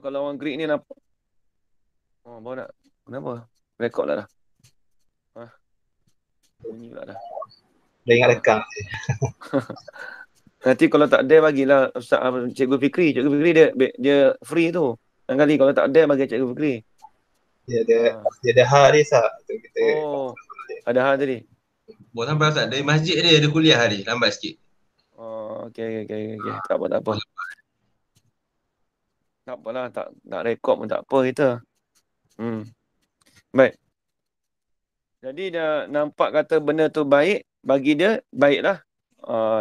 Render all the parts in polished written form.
Kalau orang Greek ni nampak. Baru nak. Kenapa? Rekod lah dah. Bunyi pula dah. Dah ingat rekam. Nanti kalau tak ada bagilah Ustaz, Cikgu Fikri. Cikgu Fikri dia free tu. Dan kali kalau tak ada bagi Cikgu Fikri. Dia ada hak dia sah. Kita ada hal tadi. Buat sampai Ustaz. Dari masjid dia ada kuliah hari. Lambat sikit. Okey. Tak apa. Tak apalah. Tak rekod pun tak apa kita. Baik. Jadi dia nampak kata benda tu baik. Bagi dia, baiklah.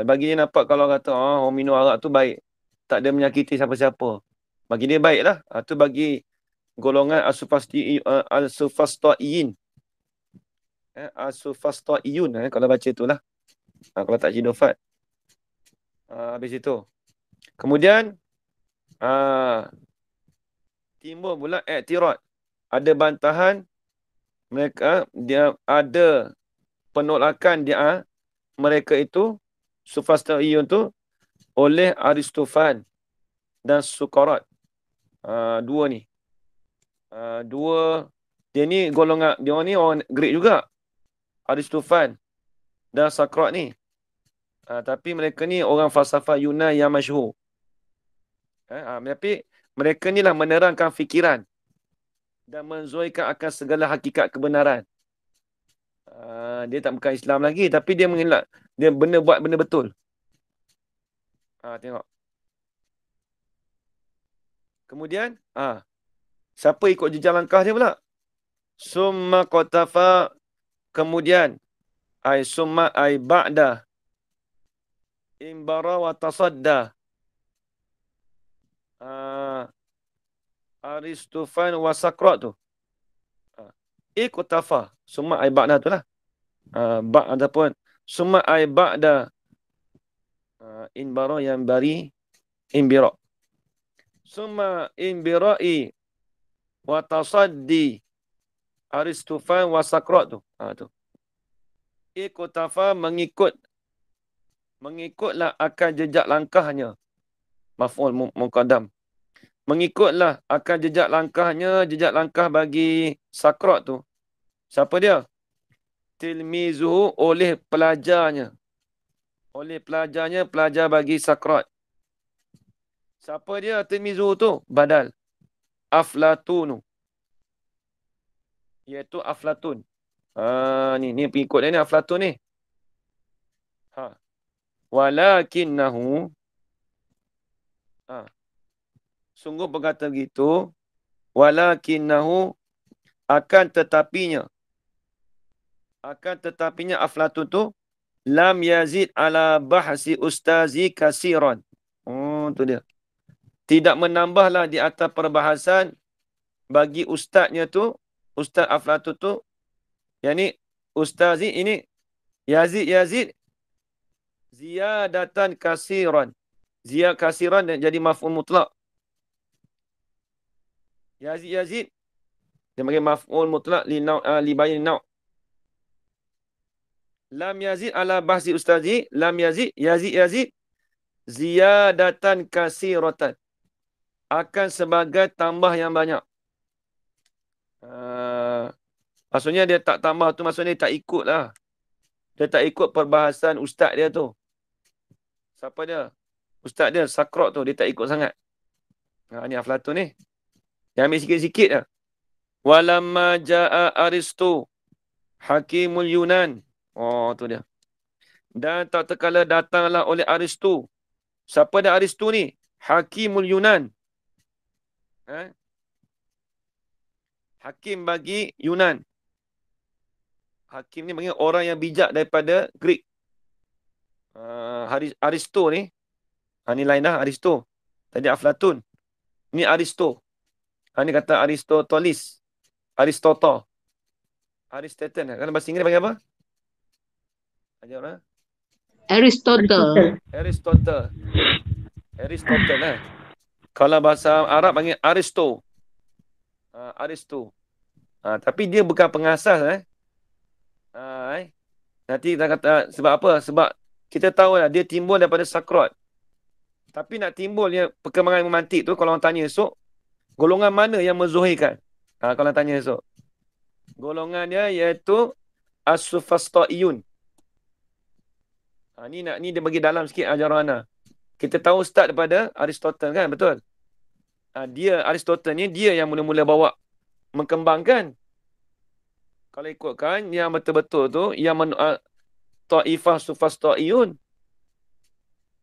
Bagi dia nampak kalau kata orang minum arak tu baik. Tak ada menyakiti siapa-siapa. Bagi dia baiklah. Tu bagi golongan al-sufastaiyin. Al-sufastaiyun kalau baca itulah. Kalau tak jinofat. Habis itu. Kemudian timbul pula i'tirad. Ada bantahan mereka, dia ada penolakan dia mereka itu sufastaiyun tu oleh Aristofan dan Sukarat. Dua ni. Dia ni golongan, dia ni orang Greek juga. Aristofan dan Sokrat ni. Tapi mereka ni orang falsafah Yunan yang masyhur. Tapi mereka ni lah menerangkan fikiran dan menzuaikan akan segala hakikat kebenaran. Dia tak bukan Islam lagi, tapi dia mengelak. Dia buat benda betul. Tengok. Kemudian, siapa ikut jejak langkah dia pula? Summa qatafa, kemudian, summa ba'da, imbara wa tasadda. Aristofan wa Sakrat tu. Iqtafa. Summa ba'da tu lah. Ba'da pun. Summa ba'da. Inbara yang bari. Inbira. Summa inbira'i wa tasaddi. Aristofan wa Sakrat tu. Tu. Iqtafa mengikutlah akan jejak langkahnya. Maf'ul muqaddam. Mengikutlah akan jejak langkahnya, jejak langkah bagi Sakrat tu. Siapa dia? Tilmizuhu, oleh pelajarnya. Oleh pelajarnya, pelajar bagi Sakrat. Siapa dia Tilmizuhu tu? Badal. Aflatunu. Iaitu Aflatun. Ni pengikut dia ni, Aflatun ni. Walakinnahu. Sungguh berkata begitu. Walakinnahu, akan tetapinya Aflatun tu lam yazid ala bahsi ustazi kasiran. Tu dia. Tidak menambahlah di atas perbahasan bagi ustaznya tu, Ustaz Aflatun tu, yakni ustazi ini Yazid ziyadatan kasiran. Ziyad kasiran dan jadi maf'ul mutlak. Yazid dia bagi maf'ul mutlak li bayin nau'. Lam yazid ala bahsi ustazi, lam yazid ziyadatan kasiratan. Akan sebagai tambah yang banyak. Maksudnya dia tak tambah tu, maksudnya dia tak ikut lah. Dia tak ikut perbahasan ustaz dia tu. Siapa dia? Ustaz dia, Sakrat tu, dia tak ikut sangat. Ni Aflatun ni. Dia ambil sikit-sikit lah. Walamma ja'a Aristo, Hakimul Yunan. Tu dia. Dan tak terkala datanglah oleh Aristo. Siapa dia Aristo ni? Hakimul Yunan. Hakim bagi Yunan. Hakim ni bagi orang yang bijak daripada Greek. Aristo ni. Ni lain dah Aristo. Tadi Aflatun. Ni Aristo. Ni kata Aristoteles. Aristotle. Kan bahasa Inggeris panggil apa? Ajar orang. Aristotle. Kalau bahasa Arab panggil Aristo. Tapi dia bukan pengasas. Nanti kita kata sebab apa? Sebab kita tahu lah dia timbul daripada Sakrat. Tapi nak timbul dia perkembangan memantik tu, kalau orang tanya esok, Golongan mana yang menzuhirkan? Kalau tanya esok. Golongan dia iaitu as-sufasta'iyun. Ni dia bagi dalam sikit ajaran ana. Kita tahu start daripada Aristotle kan, betul? Aristotle ni dia yang mula-mula bawa mengembangkan. Kalau ikutkan yang betul-betul tu yang ta'ifah sufasta'iyun.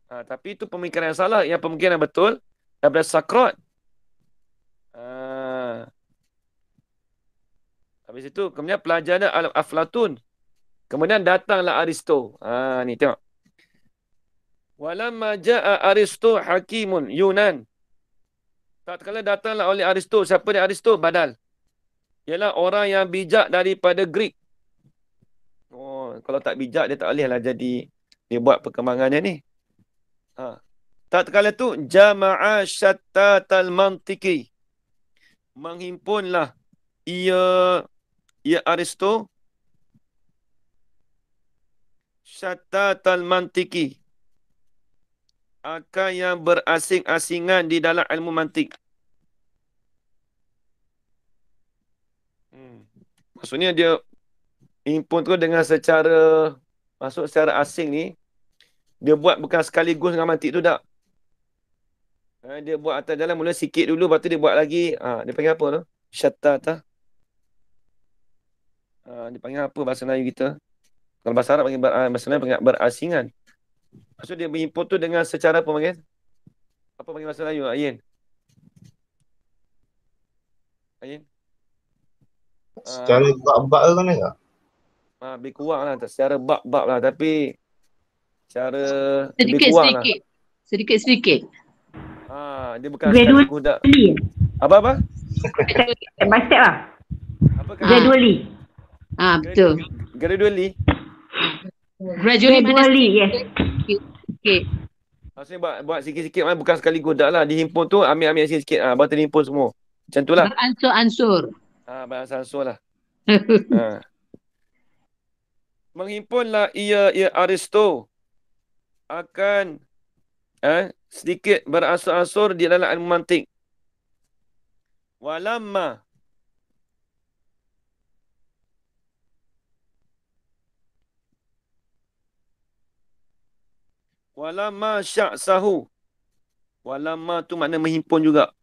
Tapi itu pemikiran yang salah. Yang pemikiran yang betul daripada Sakrat. Habis itu kemudian pelajaran Aflatun. Kemudian datanglah Aristo. Ni tengok. Walamma ja'a Aristo hakimun Yunan. Tatkala datanglah oleh Aristo. Siapa dia Aristo? Badal. Ialah orang yang bijak daripada Greek. Kalau tak bijak dia tak boleh lah jadi dia buat perkembangannya ni. Tatkala tu jama'a syattatal mantiki. Menghimpunlah ia Aristo syattatal mantiki. Akan yang berasing-asingan di dalam ilmu mantik. Maksudnya dia himpun tu dengan secara asing ni. Dia buat bukan sekaligus dengan mantik tu tak. Dia buat atas jalan mula sikit dulu, lepas tu dia buat lagi. Dia panggil apa tu? Syattata. Dia panggil apa bahasa Melayu kita? Kalau bahasa Arab panggil bahasa Melayu panggil berasingan. Maksud dia berhimpun tu dengan secara apa panggil? Apa panggil bahasa Melayu? Ayin. Secara bab-bab ke mana tak? Lebih kurang lah. Secara bab-bab lah. Tapi secara lebih kurang lah. Sedikit-sedikit. Dia bukan sekaligus tak. Apa? Step by step lah. Apa Gradually. Betul. Gradually. Gradually, yes. Okay. Maksudnya buat sikit-sikit bukan sekaligus tak lah. Dihimpun tu ambil sikit-sikit. Baru terhimpun semua. Macam tu lah. Beransur-ansur. Beransur-ansur lah. Menghimpunlah ia Aristo akan sedikit beransur-ansur di dalam ilmu mantik. Walamma sya'sahu. Walamma tu makna menghimpun juga.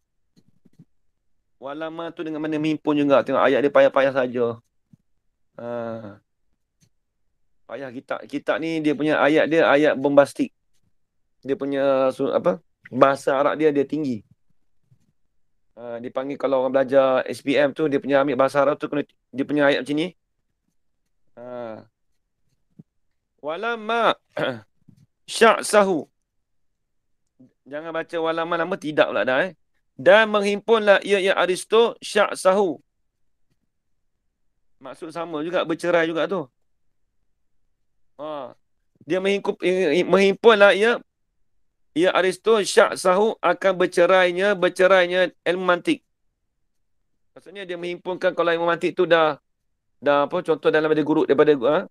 Walamma tu dengan mana menghimpun juga. Tengok ayat dia payah-payah saja. Payah kitab ni dia punya ayat dia ayat bombastik. Dia punya bahasa Arab dia tinggi. Dia panggil kalau orang belajar SPM tu dia punya ambil bahasa Arab tu dia punya ayat macam ni. Walamma sya'sahu. Jangan baca walamma nama tidak pula dah. Dan menghimpunlah ia Aristo sya'sahu. Maksud sama juga, bercerai juga tu. Dia menghimpunlah ia Aristo sya'sahu akan bercerainya ilmu mantik. Maksudnya dia menghimpunkan kalau ilmu mantik tu dah apa contoh dalam daripada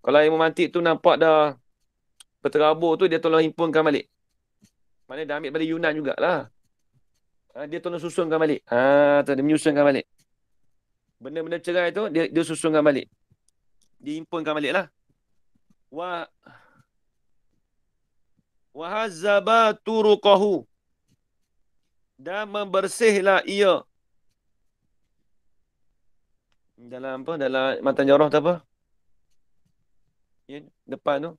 kalau ilmu mantik tu nampak dah berterabur tu dia tolong himpunkan balik. Maknanya dah ambil daripada Yunan jugalah. Dia tolong susunkan balik. Dia menyusunkan balik. Benda-benda cerai tu dia susunkan balik. Dihimpunkan balik lah. Wa hazzaba turuqahu. Dan membersihlah ia. Dalam apa? Dalam matan jarah tu apa? Depan tu.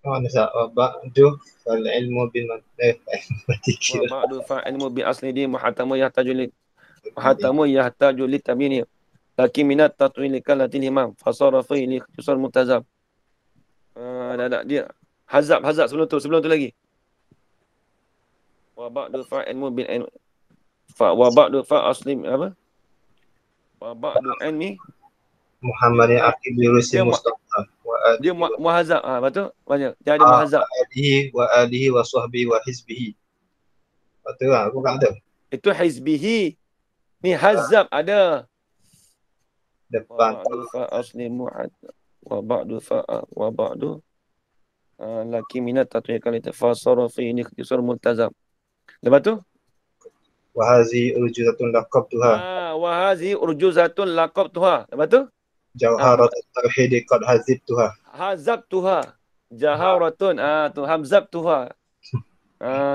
Nasa ba'du fal ilmu bil mantiq. Wa ba'du fal ilmu bi asli di muhatamu yahtaju li tabini. Lakin minat tatwilikal latil imam. Fasara fi li ikhtisar multazam. Dia hazab sebelum tu lagi. Wa ba'du fa ilmu bil ilmu wa ba'du fa aslim apa? Wa ba'du ilmi Muhammad Aqil Rusi Mustafa dia muhazab. Betul? Banyak. Dia ada muhazab. Alihi wa sahbihi wa hizbihi. Betul lah, aku tak ada. Itu hizbihi. Ni hazab ada. Depan. Fa aslimu wa ba'du laki minat tatwiqal ittifasara fi ikhtisar multazam. Lepas tu Wa hazi urjuzatun laqabtuha. Wahazi urjuzatun laqabtuha. Lepas tu? Jawharatut tauhid qad hazibtuha. Hazabtuha. Jaharatun. Tu hamzabtuha.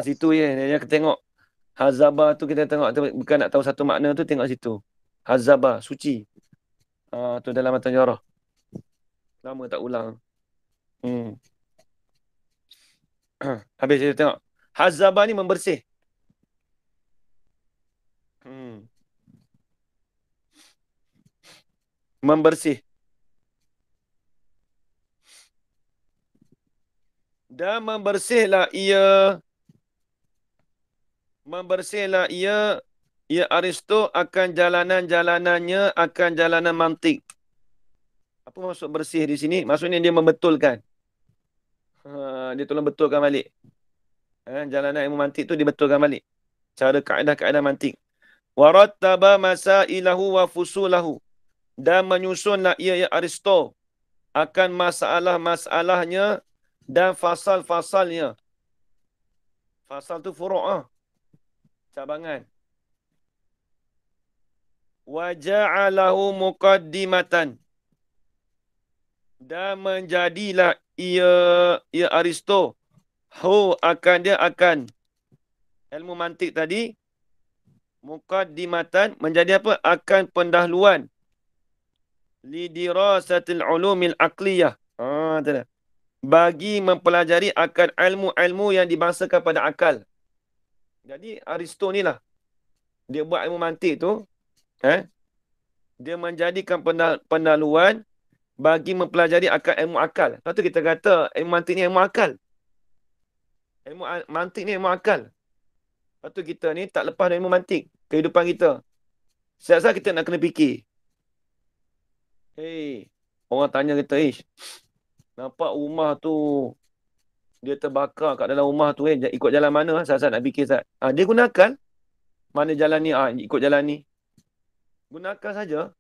Situ je. Dia tengok. Hazaba tu kita tengok. Bukan nak tahu satu makna tu, tengok situ. Hazaba, suci. Tu dalam matan jarah. Lama tak ulang. Habis kita tengok. Hazaba ni membersih. Membersih. Dan membersihlah ia Aristo akan jalanan-jalanannya, akan jalanan mantik. Apa maksud bersih di sini? Maksudnya dia membetulkan. Dia tolong betulkan balik. Jalanan ilmu mantik tu dibetulkan balik. Cara kaedah-kaedah mantik. Warattaba masailahu wa fusulahu. Dan menyusunlah ia Aristo akan masalah-masalahnya dan fasal-fasalnya. Fasal tu furu', cabangan. Wa ja'alahu muqaddimatan. Dan menjadilah ia Aristo akan ilmu mantik tadi muqaddimatan, menjadi apa? Akan pendahuluan lidirasatil ulumil aqliyah. Bagi mempelajari akan ilmu-ilmu yang dibangsakan pada akal. Jadi Aristo ni lah, dia buat ilmu mantik tu, dia menjadikan pendahuluan bagi mempelajari akan ilmu akal. Lepas tu kita kata ilmu mantik ni ilmu akal. Ilmu mantik ni ilmu akal. Lepas tu kita ni tak lepas dari ilmu mantik. Kehidupan kita. Setiap-setiap kita nak kena fikir. Orang tanya kita, nampak rumah tu dia terbakar kat dalam rumah tu, ikut jalan mana? Sat nak fikir, Sat. Dia guna akal. Mana jalan ni? Ikut jalan ni. Guna akal saja.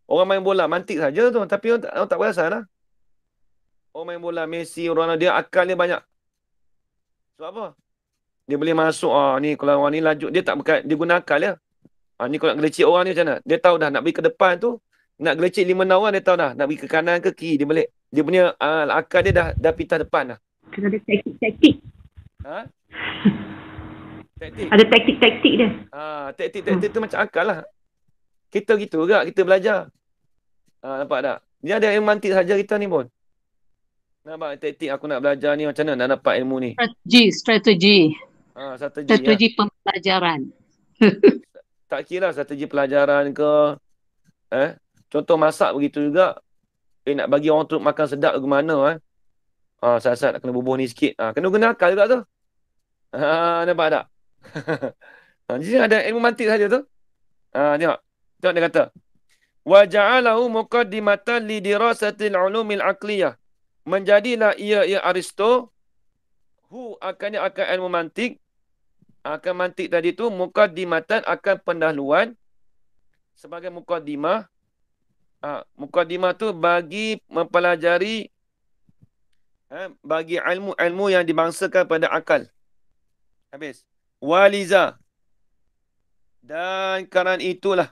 Orang main bola mantik saja tu, tapi orang tak perasan lah. Orang main bola Messi, Ronaldo, dia akal dia banyak. Sebab apa? Dia boleh masuk, ni kalau orang ni laju, dia tak bukan, dia guna akal dia. Ni kalau nak gelecik orang ni macam mana? Dia tahu dah nak pergi ke depan tu, nak gelecik 5 lawan, dia tahu dah nak pergi ke kanan ke kiri, dia boleh. Dia punya akal dia dah pitah depan dah. Kena ada taktik-taktik. Taktik. Ada taktik-taktik dia. Taktik tu macam akal lah. Kita gitu juga, kita belajar. Nampak tak? Dia ada ilmu mantik saja kita ni pun. Nampak taktik aku nak belajar ni macam mana nak dapat ilmu ni? Strategi Strategi pembelajaran. Tak kira strategi pelajaran ke. Contoh masak begitu juga. Nak bagi orang tu makan sedap ke mana. Saat-saat nak kena bubuh ni sikit. Kena guna akal juga tu. Nampak tak? Jadi ada ilmu mantik saja tu. Tengok dia kata. Wa ja'alahu muqaddimatan li dirasatil ulumil aqliyah. Menjadilah ia Aristo akan ilmu mantik. Akan mantik tadi tu muqaddimatan, akan pendahuluan sebagai muqaddimah. Muqaddimah tu bagi mempelajari bagi ilmu-ilmu yang dibangsakan pada akal. Habis. Waliza. Dan kerana itulah.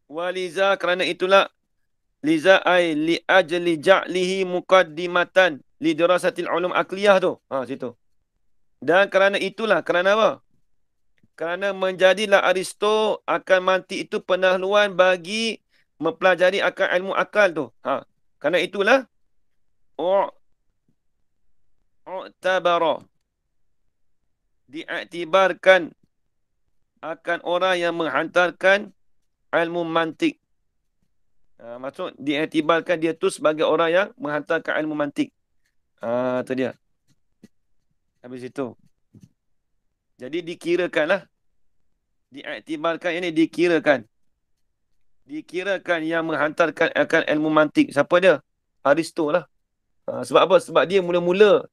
Waliza, kerana itulah. Liza ay li ajli ja'lihi muqaddimatan li dirasatil ulum aqliyah tu. Situ. Dan kerana itulah, kerana apa? Kerana menjadilah Aristo akan mantik itu pendahuluan bagi mempelajari akan ilmu akal tu. Kerana itulah u'tabara, diiktibarkan akan orang yang menghantarkan ilmu mantik. Maksud diiktibarkan dia tu sebagai orang yang menghantarkan ilmu mantik. Tu dia. Habis itu. Jadi dikirakanlah. Diiktibarkan ini dikirakan. Dikirakan yang menghantarkan akan ilmu mantik. Siapa dia? Aristo lah. Sebab apa? Sebab dia mula-mula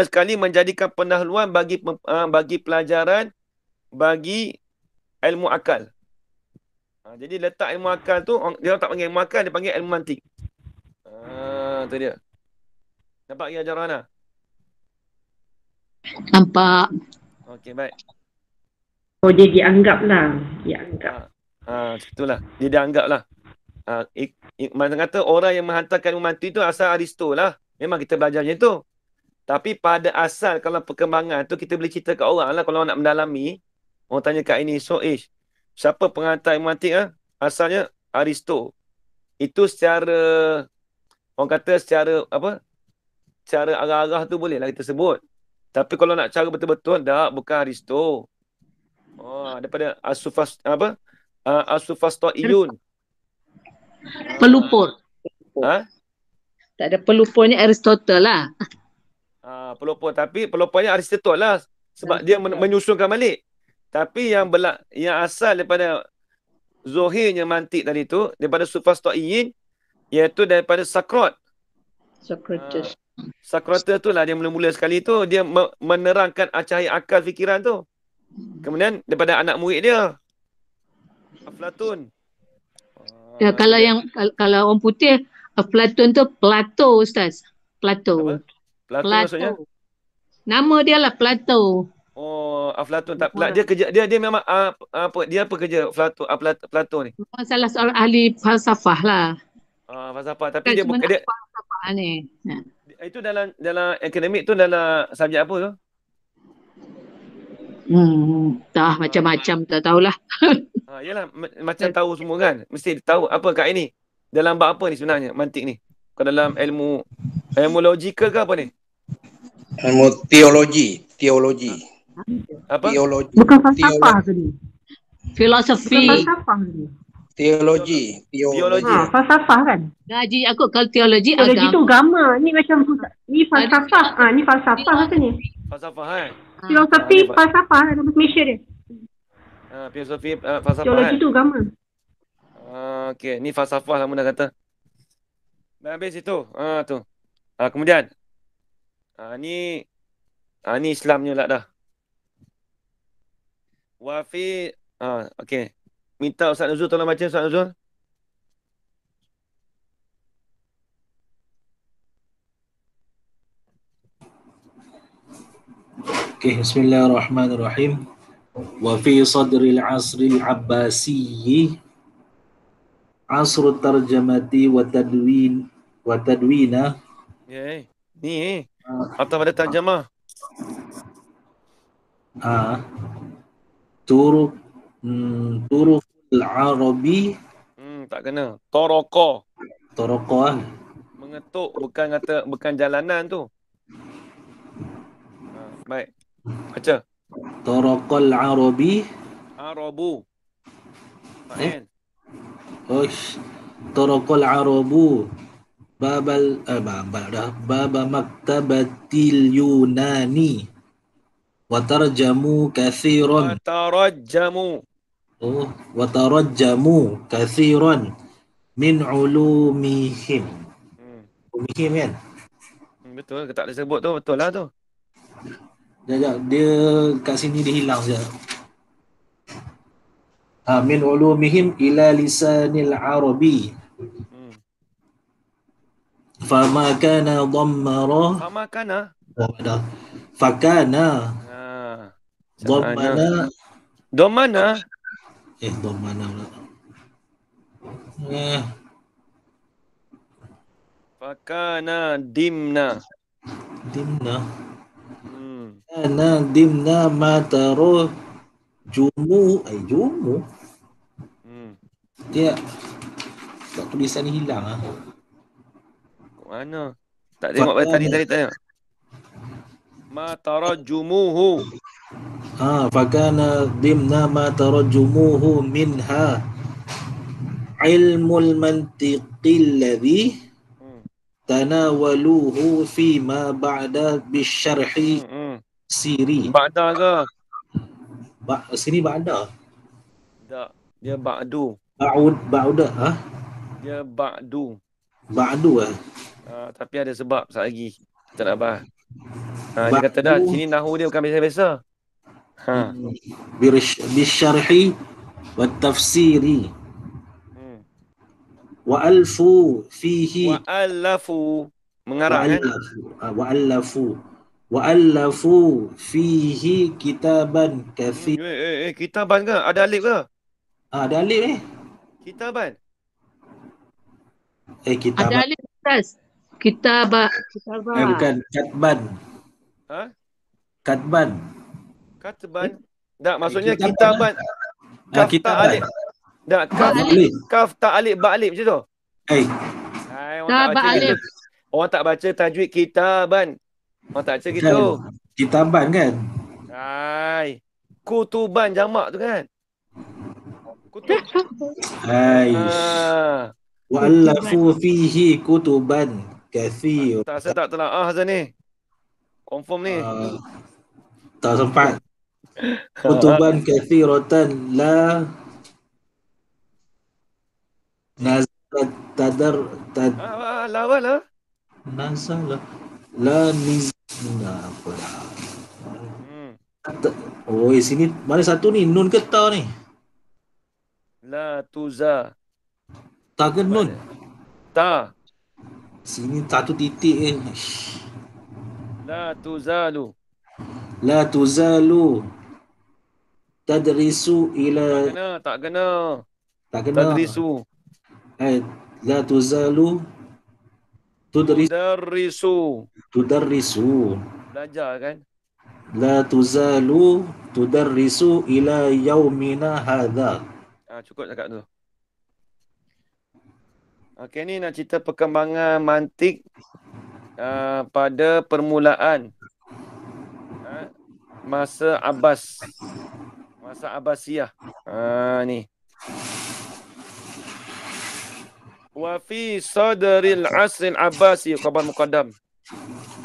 sekali menjadikan pendahuluan bagi pelajaran bagi ilmu akal. Jadi letak ilmu akal tu, dia tak panggil ilmu akal, dia panggil ilmu mantik. Tu dia. Nampak ya Jarana? Nampak. Okey, baik. Oh, dia dianggap lah. Dianggap. Macam itulah. Dia dianggap lah. Mana kata orang yang menghantarkan ilmu mantik tu asal Aristo lah. Memang kita belajar macam tu. Tapi pada asal kalau perkembangan tu kita boleh cerita kat orang lah. Kalau orang nak mendalami, orang tanya kat ini, so siapa penghantar ilmu mantik lah? Asalnya Aristo. Itu secara, orang kata secara apa? Secara arah-arah tu boleh lah kita sebut. Tapi kalau nak cara betul-betul, bukan Aristo. Daripada As-Sufasta'iyun. Pelupur. Tak ada pelupurnya Aristotle lah. Pelopor. Tapi pelopornya Aristotle lah. Sebab dia menyusunkan balik. Tapi yang asal daripada Zohirnya mantik tadi tu, daripada Sufasta'iyyin, iaitu daripada Socrates. Socrates tu lah dia mula-mula sekali tu. Dia menerangkan cahaya akal fikiran tu. Kemudian daripada anak murid dia, Aflatun. Ya, kalau orang putih, Platon tu Plato, Ustaz. Plato. Plato maksudnya? Nama dia lah Plato. Aflatun. Dia memang dia apa kerja Plato ni? Salah seorang ahli falsafah lah. Falsafah. Tapi dia bukan dia falsafah ni. Itu dalam akademik tu dalam subjek apa tu? Macam-macam tak tahulah. Yalah, macam tahu semua kan. Mesti tahu apa kat ini. Dalam bab apa ni sebenarnya mantik ni? Kalau dalam ilmu logikal ke apa ni? Ilmu teologi. Apa? Teologi. Bukan falsafah ke ni? Filosofi. Bukan falsafah ke ni? Teologi. Falsafah kan? Ngaji aku kalau teologi Teologi agama. tu agama. Ni macam ni falsafah. Ni falsafah rasanya. Falsafah kan? Filosofi falsafah lah nama Malaysia dia. Filosofi falsafah Teologi kan? tu agama. Okey, ni falsafah lah Muna kata. Dah habis itu. Tu. Kemudian ni Islamnya lah dah. Wafi okey. Minta Ustaz Nuzul tolong baca Ustaz Nuzul. Okay, bismillahirrahmanirrahim. Wa fi sadril asril abbasiyyi asrut tarjamati wa tadwina. Ni atau pada tarjamah. Turuk al-arabi. Tak kena. Toroko mengetuk, bukan jalanan tu. Baik. Baca. Torokol arabi. Arabu. Torokol arabu. Baba maktabatil Yunani. Watarjamu kathiran. Watarjamu kathiran min ulumihim. Ulumihim kan? Betul, tak boleh sebut tu, betul lah tu. Dia kat sini dia hilang sekejap. Min ulumihim ila lisanil arabi. Fama kana dhammara. Fakana. Dhammana. Dhammana pula. Fakana dimna. Ana dimna mataro jumu. Dia tak tulisan ni hilang ah. Mana? Tak tengok tadi tengok. Mataro jumuhu. Fakana dimna mataro jumuhu minha ilmul mantiqil ladhi tanawaluhu fima ba'da bisyarhi siri. Ba'da ke? Sini ba'da. Tak, dia ba'du. Ba'udah Dia ba'du. Tapi ada sebab sekali lagi. Kita nak bahas. Dia kata dah, sini nahu dia bukan biasa-biasa. Bisyarhi wa tafsiri. Wa alfu fihi. Wa alafu Mengarang kan? Wa'allafu fihi kitaban kathir. Kitaban ke? Ada alif ke? Ada alif ni. Kitaban. Ada Kitaban. alif Ustaz. Kitabah. Bukan katban. Ha? Katban. Kataban. Tak, maksudnya Kitaban. kitaban. Kaf tak Kitaban. alif. Tak, kaf, Alif. kaf tak alif, ba alif macam tu. Hai, orang Tak, tak ba baca gitu. alif. Orang tak baca tajwid kitaban. Orang tak baca gitu. Kitaban kan? Hai. Kutuban jamak tu kan? Kutub. Hai. Ah. Wa'allafu fihi kutuban kathir. Tak rasa tak telaah Hazan ni. Confirm ni. Tak sempat. Kutuban kathiratan la nazalat Lawan lah. nazalah la apa dah. Oh, sini mana satu ni? Nun ke ta ni? La tuza. Ta ke nun? Ta. Sini satu titik La tuzalu. La tuzalu tadrisu ila Tak kena. tak kena. Tadrisu. La tuzalu tudarrisu. Belajar kan? La tuzalu tudarrisu ila yaumina hadha. Cukup cakap tu. Okey, ni nak cerita perkembangan mantik pada permulaan masa Abbas. Masa Abbasiyah. Ni. Wa fi sadril asril Abbasi, khabar muqaddam.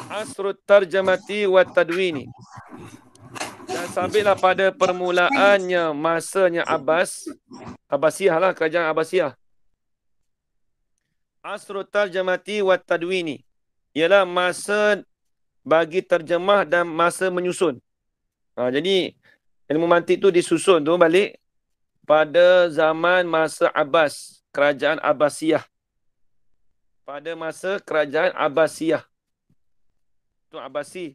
Asrut tarjamati wa tadwini. Dan sampailah pada permulaannya masanya Abbasiyah lah, kerajaan Abbasiyah. Asrut tarjamati wa tadwini. Ialah masa bagi terjemah dan masa menyusun. Jadi ilmu mantik tu disusun tu balik pada zaman masa Abbas, kerajaan Abbasiyah. Pada masa kerajaan Abbasiyah. Tu Abbasi.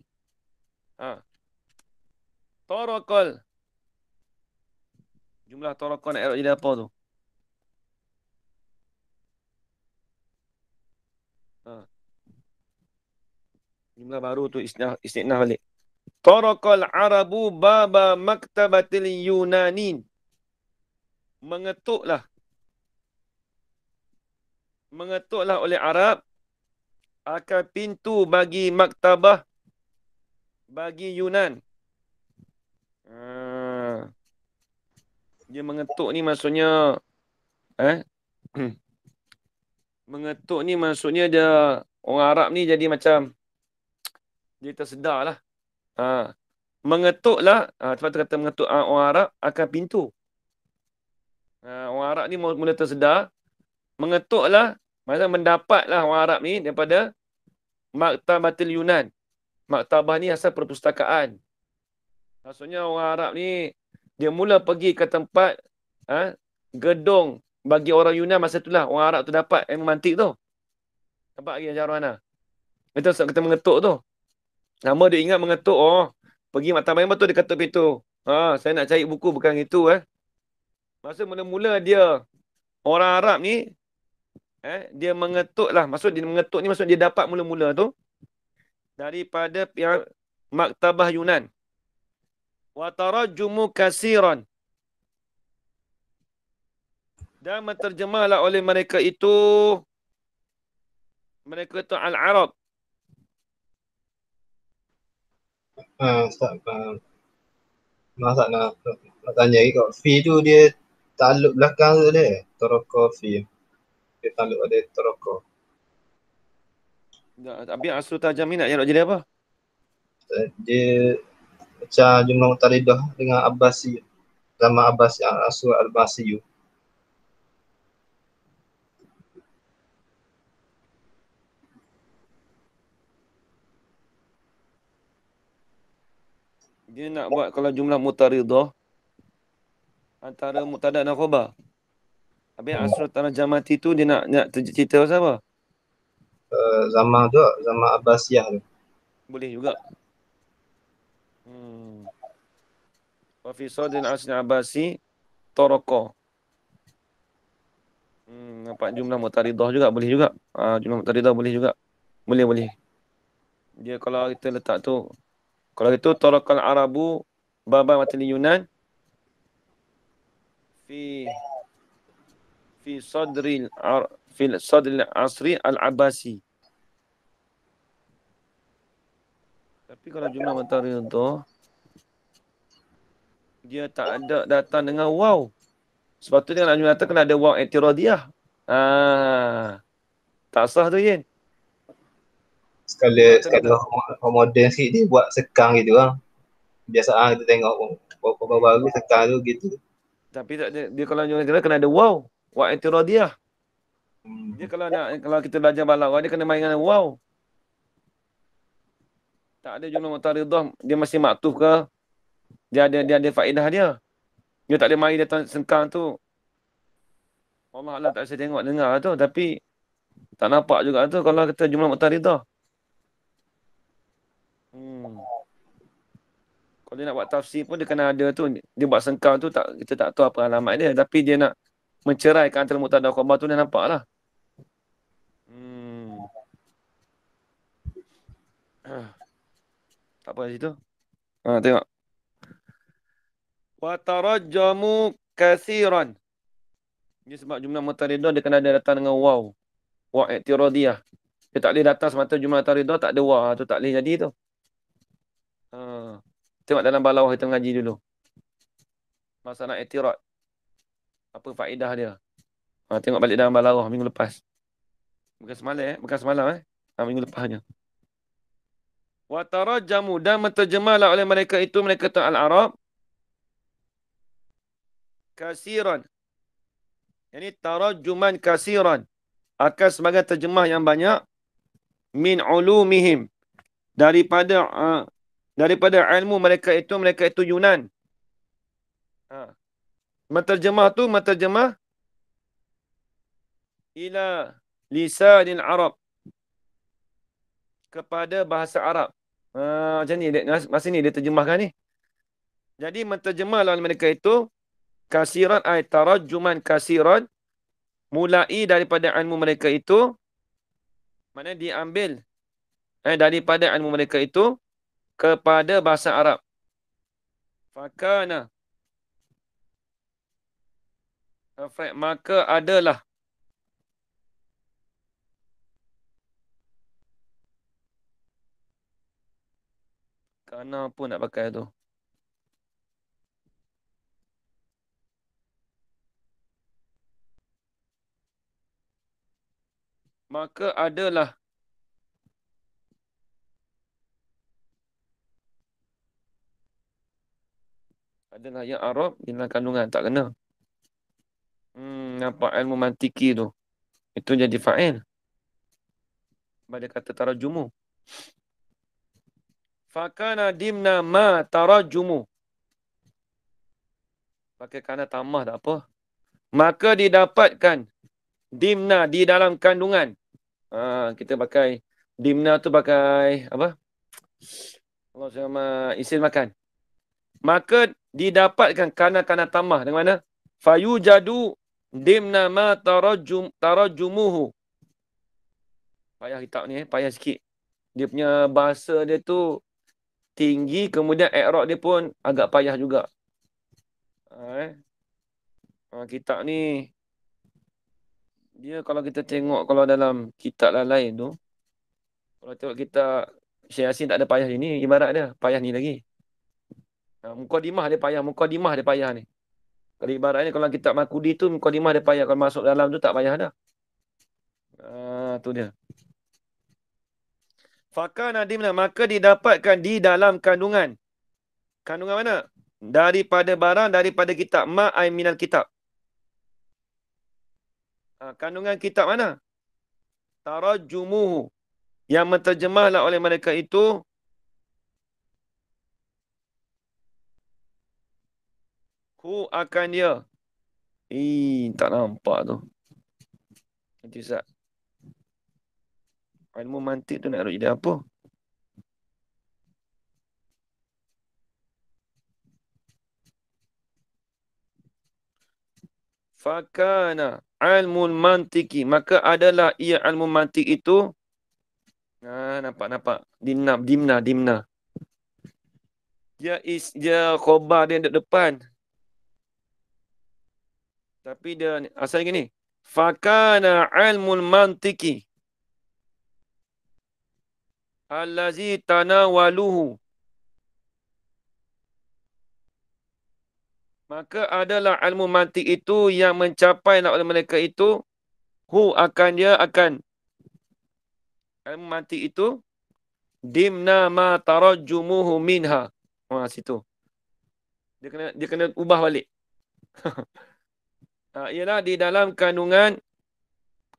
Torakol. Jumlah torakol nak jadi apa tu? Jumlah baru tu istinah balik. Torakol Arabu baba maktabatil Yunanin. Mengetuklah oleh Arab akan pintu bagi maktabah bagi Yunan. Dia mengetuk ni maksudnya mengetuk ni maksudnya dia orang Arab ni jadi macam dia tersedar lah. Mengetuklah, sebab tu kata mengetuk orang Arab akan pintu. Orang Arab ni mula tersedar. Mengetuklah, maksudnya mendapatlah orang Arab ni daripada Maktabatil Yunan. Maktabah ni asal perpustakaan. Maksudnya orang Arab ni, dia mula pergi ke tempat gedung bagi orang Yunan masa itulah. Orang Arab tu dapat ilmu mantik tu. Nampak lagi macam mana? Itu sebab kita mengetuk tu. Nama dia ingat mengetuk, pergi maktabah yang betul dia ketuk pintu. Saya nak cari buku bukan itu. Maksud mula-mula dia, orang Arab ni, dia mengetuk lah. Maksud dia mengetuk ni, maksud dia dapat mula-mula tu daripada pihak Maktabah Yunan. Wa tarajjumu kasiran. Dan menterjemahlah oleh mereka itu Al-Arab. Ustaz, Masa nak tanya lagi kat fi tu dia takluk belakang tu dia. Toroko fi. Dia takluk ada toroko. Tapi asal tajam ni nak jadi apa? Dia macam jumlah mutaridah dengan Abbasi. Zaman Abbasi, Asur Al-Basi. Dia nak buat kalau jumlah mutaridah antara mubtada dan khabar. Habis asrul tarjamati tu dia nak cerita pasal apa? zaman tu, zaman Abbasiyah tu. Boleh juga. Wa fi sadril asri Abbasi taraka. Nampak jumlah mutaridah juga boleh juga. Jumlah mutaridah boleh juga. Boleh. Dia kalau kita letak tu, kalau itu tarakal arabu baba matil Yunan fi sadril asri al-Abbasi. Tapi kalau jumlah mutaridah dia tak ada datang dengan waw. Sepatutnya nak jumlah kena ada waw i'tiradiyah. Tak sah tu, Yin. Sekali orang moden sikit dia buat sekang gitu lah. Biasaan kita tengok baru sekang tu gitu. Tapi tak ada, dia kalau jumlah kena ada waw i'tiradiyah. Dia kalau kita belajar balaghah dia kena main dengan waw. Tak ada jumlah mutaridah, dia masih maktuf ke? Dia ada faedah dia. Dia tak ada mari datang sengkang tu. Allah Allah tak saya tengok dengar tu, tapi tak nampak juga tu kalau kita jumlah mutaridah. Kalau dia nak buat tafsir pun dia kena ada tu. Dia buat sengkang tu kita tak tahu apa alamat dia, tapi dia nak menceraikan antara mubtada dan khabar tu dah nampak lah. Tak apa di situ. Tengok. Wa tarajjamu katsiran. Ini sebab jumlah mutaridah dia kena ada datang dengan waw. Waw i'tiradiyah. Dia tak boleh datang semata jumlah mutaridah tak ada waw tu tak boleh jadi tu. Tengok dalam balaghah kita mengaji dulu. Masalah i'tirad. Apa faedah dia? Tengok balik dalam balaghah minggu lepas. Bukan semalam. Minggu lepasnya. Wa tarajjamu dan menterjemahlah oleh mereka itu al-Arab kasiran. Ini tarajjuman kasiran. Akan sebagai terjemah yang banyak min ulumihim daripada ilmu mereka itu Yunan. Menterjemah ila lisanil Arab kepada bahasa Arab. Macam ni masa ni dia terjemahkan ni. Jadi menterjemahlah mereka itu kasiran ay tarajjuman kasiran mulai daripada ilmu mereka itu, mana diambil daripada ilmu mereka itu kepada bahasa Arab. Fakana maka adalah Kana pun nak pakai tu. Maka adalah yang Arab dalam kandungan tak kena. Nampak ilmu mantiki tu. Itu jadi fa'il. Pada kata tarajjumu. Fakana dimna ma tarajjumu. Pakai kana tamah tak apa. Maka didapatkan dimna di dalam kandungan. Kita pakai dimna tu pakai apa? Allah sama isim makan. Maka didapatkan kana tamah dengan mana? Fayujadu dimna ma tarajjumuhu. Payah kitab ni, payah sikit. Dia punya bahasa dia tu tinggi, kemudian i'rab dia pun agak payah juga. Kitab ni dia kalau kita tengok kalau dalam kitab lain tu, kalau tengok kita Syekh Yasin tak ada payah ni, ibarat dia payah ni lagi. Mukadimah dia payah ni. Kalau ibaratnya kalau kitab Makudi tu mukadimah dia payah, kalau masuk dalam tu tak payah dah. Tu dia. Fakana dimna maka didapatkan di dalam kandungan. Kandungan mana? Daripada kitab. Ma'ay minal kitab. Kandungan kitab mana? Tarajjumuhu. Yang menterjemahlah oleh mereka itu hu akan dia. Tak nampak tu. Nanti Ustaz. Ilmu mantik tu nak jadi apa? Fakana ilmu mantiki. Maka adalah ia ilmu mantik itu. Nampak. Dimna. Dia khobar dia depan. Tapi dia asal gini. Fakana ilmu mantiki. Allazi tanawaluhu. Maka adalah ilmu mantik itu yang mencapai oleh mereka itu. Ilmu mantik itu. Dimna ma tarajumuhu minha. Situ. Dia kena ubah balik. Ialah di dalam kandungan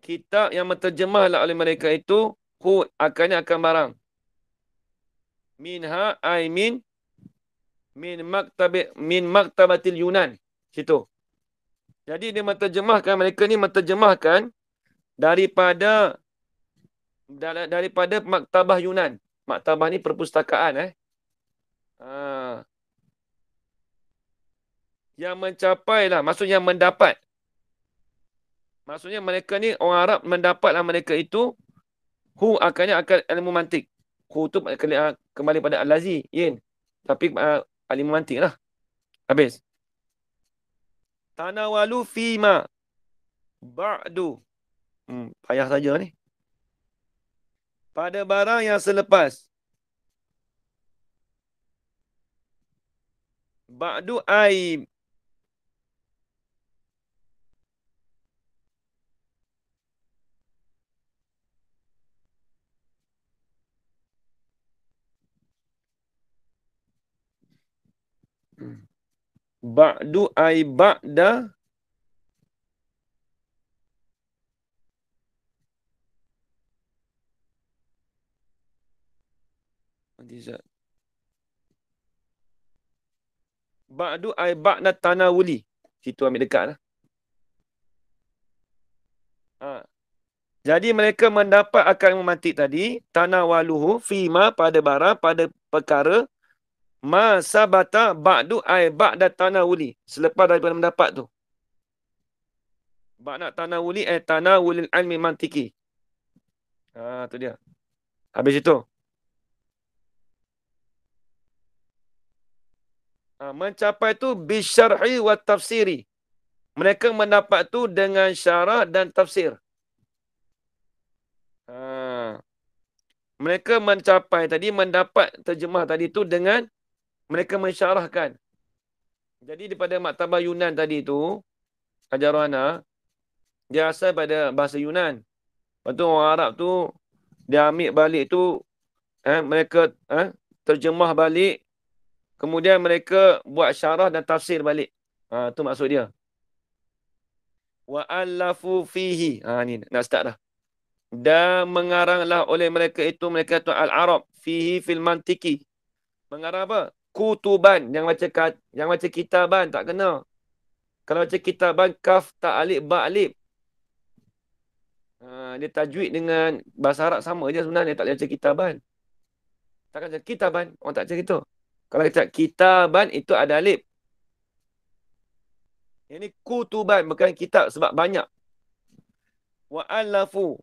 kitab yang menterjemah oleh mereka itu. Akan barang. Minha ay min maktabatil Yunan. Situ. Jadi dia menterjemahkan, mereka ni menterjemahkan daripada maktabah Yunan. Maktabah ni perpustakaan. Yang mencapai lah, maksudnya mendapat. Maksudnya mereka ni, orang Arab mendapatlah mereka itu, akan ilmu mantik. Tu kembali pada al-lazi, tapi ilmu mantik lah. Habis. Tanawalu fima ba'du. Payah saja ni. Pada barang yang selepas. Ba'du ay ba'du ay ba'da ba'du ay ba'da tanawuli. Situ ambil dekat lah. Jadi mereka mendapat akan memantik tadi. Tanawaluhu fima pada barang, pada perkara. Ma sabata ba'du ay ba'da tanawuli. Selepas daripada mendapat tu. Ba'da tanawuli ay tanawulil ilmi mantiki. Tu dia. Habis itu. Mencapai tu bisyarhi wa tafsiri. Mereka mendapat tu dengan syarah dan tafsir. Mereka mencapai tadi, mendapat terjemah tadi tu dengan mereka mensyarahkan. Jadi daripada maktabah Yunan tadi tu, Ajarohana, dia asal pada bahasa Yunan. Lepas tu orang Arab tu, dia ambil balik tu, mereka terjemah balik, kemudian mereka buat syarah dan tafsir balik. Tu maksud dia. Wa allafu fihi. Ni nak start dah. Dan mengaranglah oleh mereka itu al-Arab fihi fil mantiki. Mengarang apa? Kutuban. Yang baca kitaban tak kena. Kalau baca kitaban kaf tak alif ba alif. Dia tajwid dengan bahasa Arab sama je sebenarnya, tak boleh baca kitaban. Takkan baca kitaban, orang tak baca gitu. Kalau kita kitaban itu ada alif. Ini kutuban bukan kitab sebab banyak. Wa alafu.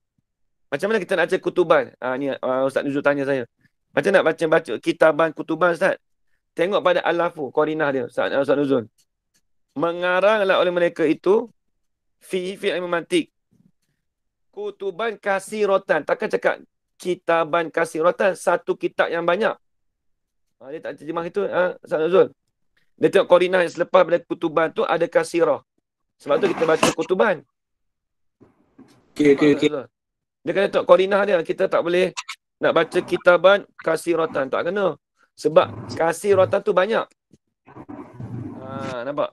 Macam mana kita nak baca kutuban? Ni Ustaz Nuzul tanya saya. Macam nak baca kitaban kutuban Ustaz? Tengok pada alafu, qarinah dia Ustaz Nuzul. Mengaranglah oleh mereka itu fi ilmu mantik. Kutuban kasiratan. Takkan cakap kitaban kasiratan, satu kitab yang banyak. Dia tak terjemah itu, Ustaz Nuzul. Dia tengok qarinah yang selepas pada kutuban tu ada kasirah. Sebab tu kita baca kutuban. Okey. Dia kena tengok qarinah dia. Kita tak boleh nak baca kitaban kasiratan. Tak kena. Sebab kasiratan tu banyak. Nampak?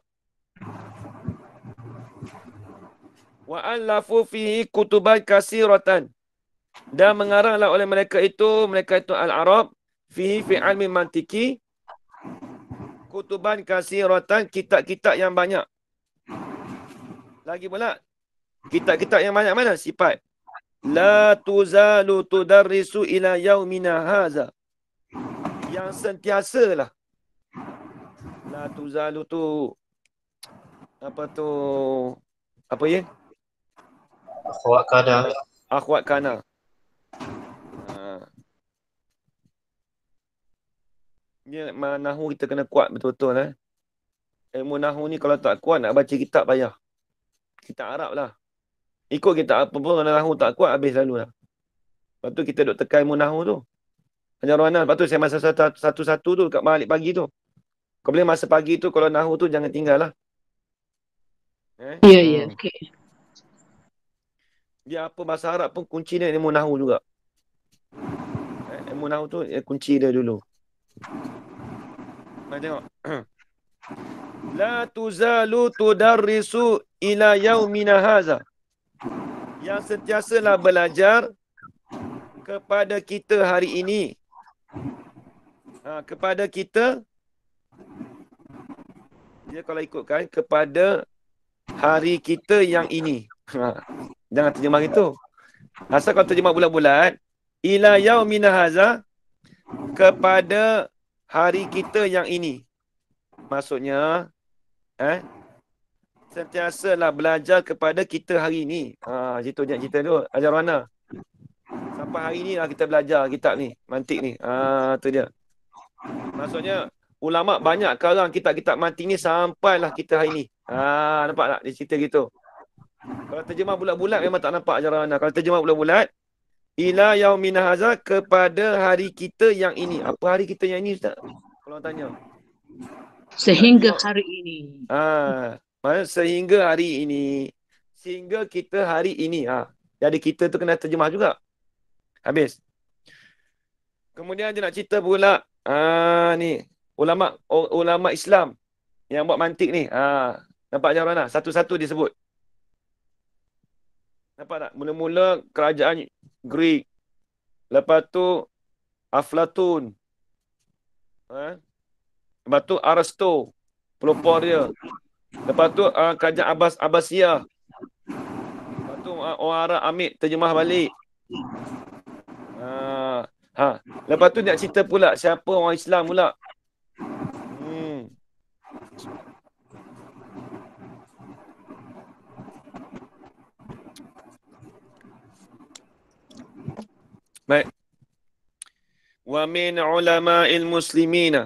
Wa allafu fihi kutuban kasiratan. Dan mengaranglah oleh mereka itu al-Arab fihi fi ilmi mantiki kutuban kasiratan, kitab-kitab yang banyak. Lagi pula kitab-kitab yang banyak mana? Sifat. La tuzalu tudarrisu ila yaumina haza. Yang sentiasalah. La tuzalu tu apa tu? Apa ya? Akhwat kadang. Akhwat kana. Dia nahu kita kena kuat betul-betul. Ilmu nahu ni kalau tak kuat nak baca kitab payah. Kitab Arab lah. Ikut kitab apa pun kalau nahu tak kuat habis lalu lah. Lepas tu kita duk tekan ilmu nahu tu. Ajar Rohana. Lepas tu saya masa satu-satu tu kat balik pagi tu. Kau boleh masa pagi tu kalau nahu tu jangan tinggal lah. Ya. Okey. Dia apa bahasa Arab pun kunci dia ilmu nahu juga. Ilmu nahu tu kunci dia dulu. Mari tengok. La tuzalu tudarrisu ila yaumina haza. Yang sentiasalah belajar kepada kita hari ini. Kepada kita. Dia kalau ikutkan kepada hari kita yang ini. Jangan terjemah gitu. Asal kalau terjemah bulat-bulat. Ila yaumina haza. Kepada hari kita yang ini. Maksudnya. Sentiasalah belajar kepada kita hari ini. Situ je cerita tu. Ajar mana? Sampai hari ni lah kita belajar kitab ni. Mantik ni. Tu dia. Maksudnya. Ulama' banyak karang kitab-kitab mantik ni sampailah kita hari ni. Nampak tak? Dia cerita gitu. Kalau terjemah bulat-bulat memang tak nampak ajar mana. Kalau terjemah bulat-bulat. Ila yaumina haza kepada hari kita yang ini. Apa hari kita yang ini Ustaz? Kalau tanya. Sehingga hari ini. Maksudnya sehingga hari ini. Sehingga kita hari ini. Jadi kita tu kena terjemah juga. Habis. Kemudian dia nak cerita pula. Ni. Ulama Islam. Yang buat mantik ni. Nampak je mana? Satu-satu disebut. Nampak tak? Mula-mula kerajaan Greek. Lepas tu Aflatun. Lepas tu Aristo. Pelopor dia. Lepas tu kerajaan Abbasiyah. Lepas tu orang Arab ambil terjemah balik. Lepas tu nak cerita pula siapa orang Islam pula. Baik. Wa min ulama'il muslimina.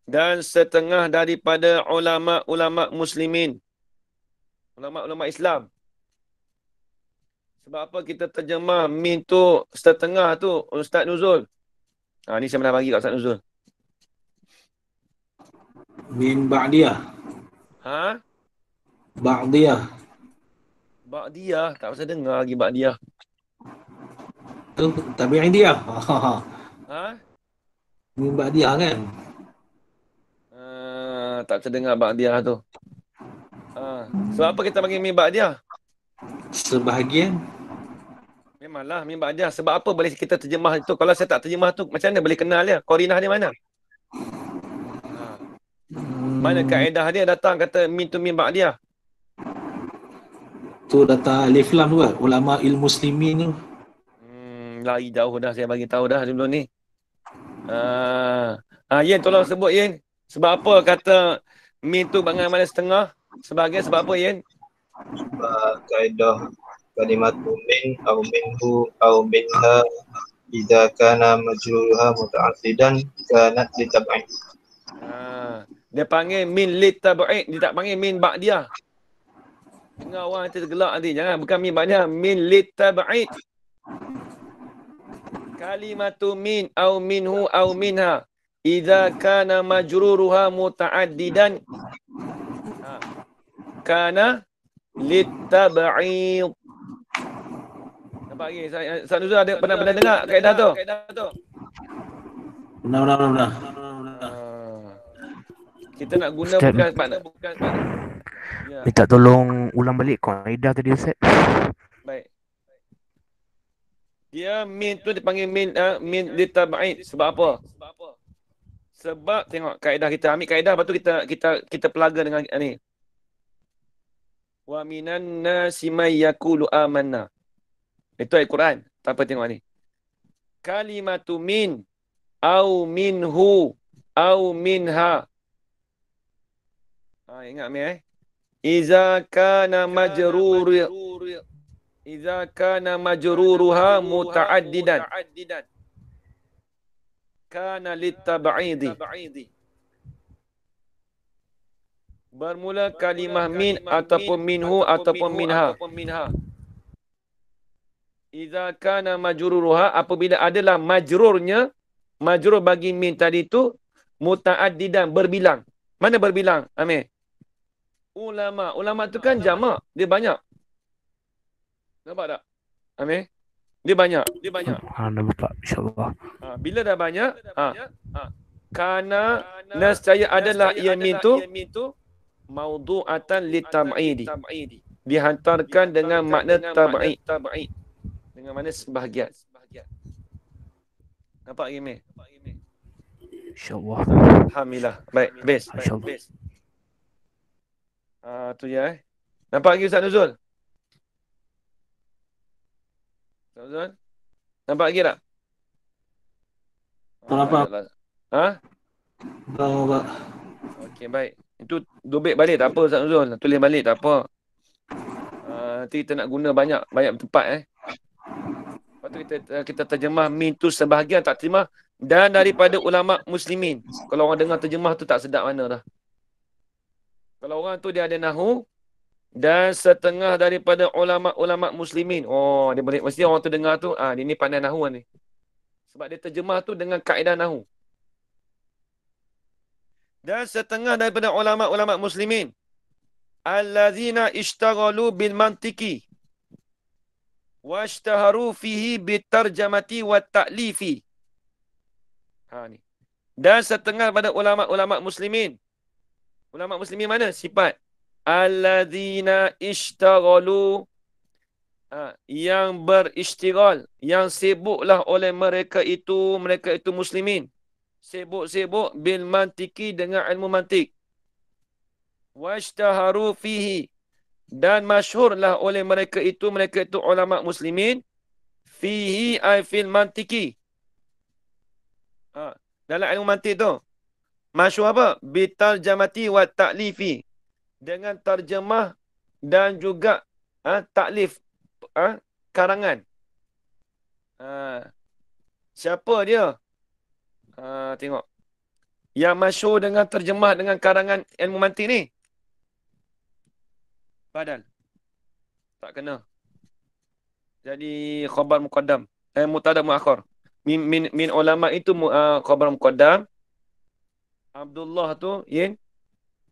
Dan setengah daripada ulama' muslimin. Ulama' Islam. Sebab apa kita terjemah min tu setengah tu Ustaz Nuzul. Ni saya pernah bagi kat Ustaz Nuzul. Min ba'diyah. Ba'diyah. Ba'diyah. Tak usah dengar lagi Ba'diyah. Tu tabi'in dia. Min ba'diyah kan? Tak usah dengar Ba'diyah tu. Sebab apa kita panggil min Ba'diyah? Sebahagian. Memanglah min Ba'diyah. Sebab apa boleh kita terjemah itu? Kalau saya tak terjemah tu macam mana boleh kenal dia? Qarinah dia mana? Mana kaedah dia datang kata min tu min Ba'diyah? Tu datang alif lam tu kan? Ulama ilmu muslimin tu. Lari jauh dah saya bagi tahu dah sebelum ni. Yen tolong sebut Yen. Sebab apa kata min tu bagaimana setengah? Sebagai sebab apa Yen? Sebab kaedah kalimatu min au minhu au minha idza kana majruha muta'addidan kanat litab'in. Dia panggil min litab'id, dia tak panggil min ba'diyah. Dengar orang tergelak nanti, jangan bukan min ba'diyah, min litab'id. Kalimatu min au minhu au minha idza kana majruruha muta'addidan kana litab'id. Nampak lagi? Ustaz Nuzul ada pernah dengar kaedah tu? Benar. Kita nak guna Ustaz, bukan. Ya. minta tolong ulang balik kaedah tadi Ustaz. Baik. Dia min tu dipanggil min litab'id. Sebab apa? Sebab tengok kaedah kita ambil kaedah, lepas tu kita pelaga dengan ni. Wa minan nasi may yaqulu amanna. Itu ayat Quran. Tak apa tengok ni. Kalimatu min au minhu au minha. Ingat mi Iza kana majruruha muta'addidan. Kana litab'idi. Bermula kalimah min ataupun minhu ataupun minha. Iza kana majruruha, apabila adalah majrurnya, majrur bagi min tadi tu muta'addidan, berbilang. Mana berbilang, Amir? Ulama. Ulama tu kan jamak. Dia banyak. Nampak tak, Amir? Dia banyak. Subhanallah Bapak. InsyaAllah. Bila dah banyak, kana nescaya adalah ia min tu maudu'atan litab'idi. Dihantarkan dengan makna tab'id. Dengan makna sebahagian. Nampak lagi, Amir? InsyaAllah. Alhamdulillah. Baik, habis. InsyaAllah. Tu je Nampak lagi Ustaz Nuzul? Ustaz Nuzul? Nampak lagi tak? Tak nampak. Nampak. Okey, baik. Itu dobek balik tak apa Ustaz Nuzul. Tulis balik tak apa. Nanti kita nak guna banyak tempat Lepas tu kita terjemah min tu sebahagian tak terima dan daripada ulama muslimin. Kalau orang dengar terjemah tu tak sedap mana dah. Kalau orang tu dia ada nahu dan setengah daripada ulama muslimin. Oh, dia boleh mesti orang tu dengar tu, dia ni pandai nahu ni. Sebab dia terjemah tu dengan kaedah nahu. Dan setengah daripada ulama muslimin allazina ishtaghalu bil mantiki washtaharu fihi bitarjamati wat ta'lifi. Ni. Dan setengah daripada ulama muslimin. Ulama muslimin mana? Sifat. Alladzina ishtaghalu. Yang berisytighal. Yang sibuklah oleh mereka itu muslimin. Sibuk bil mantiki dengan ilmu mantik. Washtaharu fihi. Dan masyhurlah oleh mereka itu ulama muslimin. Fihi ay fil mantiki. Dalam ilmu mantik tu. Masyhur apa? Bitarjamati wa ta'lifi. Dengan terjemah dan juga taklif, karangan. Siapa dia? Tengok. Yang masyhur dengan terjemah dengan karangan ilmu mantik ni. Badal. Tak kena. Jadi khabar muqaddam. Mubtada muakhar. Min ulama itu khabar muqaddam. Abdullah tu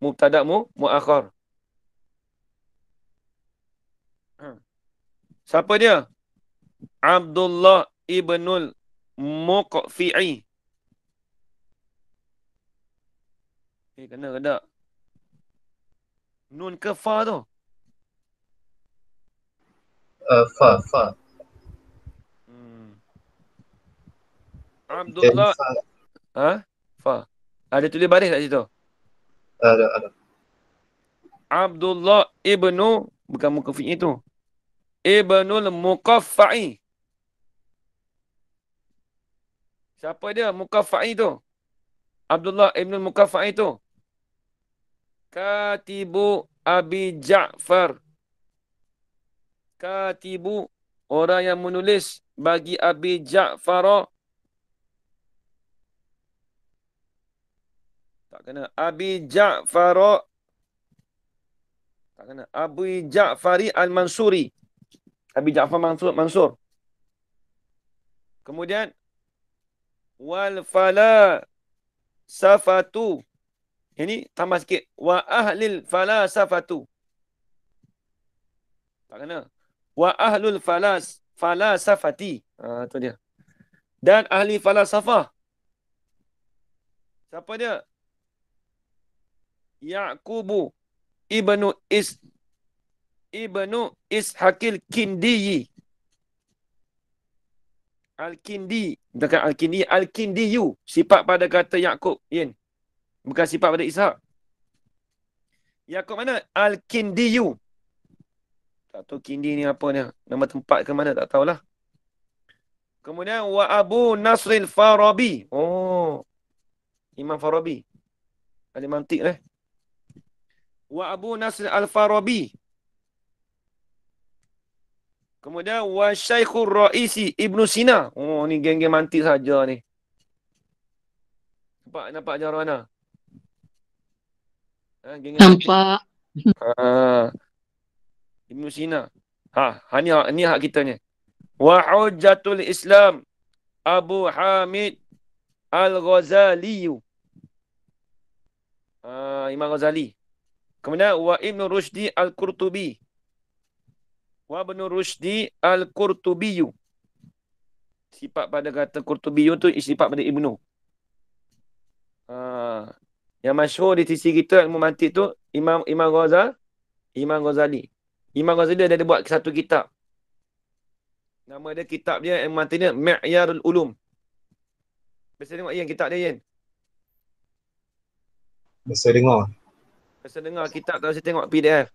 mubtada muakhar. Siapa dia? Abdullah ibnul Muqfi'i. Kena ke tak? Nun ke fa tu? Fa. Abdullah. Fa. Ada tulis baris kat situ? Ada. Abdullah ibnu, bukan Muqaffi itu. Ibnul Muqaffa'i. Siapa dia Muqaffa'i tu? Abdullah ibnul Muqaffa'i tu. Katibu Abi Ja'far. Katibu, orang yang menulis bagi Abi Ja'far. Tak kena. Abi Ja'far. Tak kena. Abi Ja'fari Al-Mansuri. Abi Ja'far Mansur. Kemudian. Wal fala safatu. Ini tambah sikit. Wa ahlil fala safatu. Tak kena. Wa ahlul fala safati. Tu dia. Dan ahli falasafah. Siapa dia? Ya'qubu ibnu Ishaqil Kindiyi. Al-Kindi. Bukan Al-Kindi. Al-Kindiyu. Sifat pada kata Ya'qub. Bukan sifat pada Ishaq. Ya'qub mana? Al-Kindiyu. Tak tahu Kindi ni apa ni. Nama tempat ke mana tak tahulah. Kemudian wa Abu Nasril Farabi. Oh. Imam Farabi. Ahli mantik Wa Abu Nasr Al-Farabi. Kemudian wa Syekhur Raisi Ibnu Sina. Oh, ni geng-geng mantik saja ni. Nampak Jarwana? Geng-geng mantik. Nampak. Ibnu Sina. Ni hak kita ni. Wa Hujjatul Islam Abu Hamid Al-Ghazali. Imam Ghazali. Kemudian wa Ibn Rushdi Al-Qurtubi. Wa Ibn Rushdi Al-Qurtubi. Sifat pada kata Qurtubi tu sifat pada Ibnu. Yang masyhur di sisi kita ilmu mantik tu Imam Ghazali. Imam Ghazali dia ada buat satu kitab. Nama dia kitab dia ilmu mantik dia Mi'yarul Ulum. Biasa tengok Ian kitab dia Ian. Biasa dengar kitab tak biasa tengok PDF.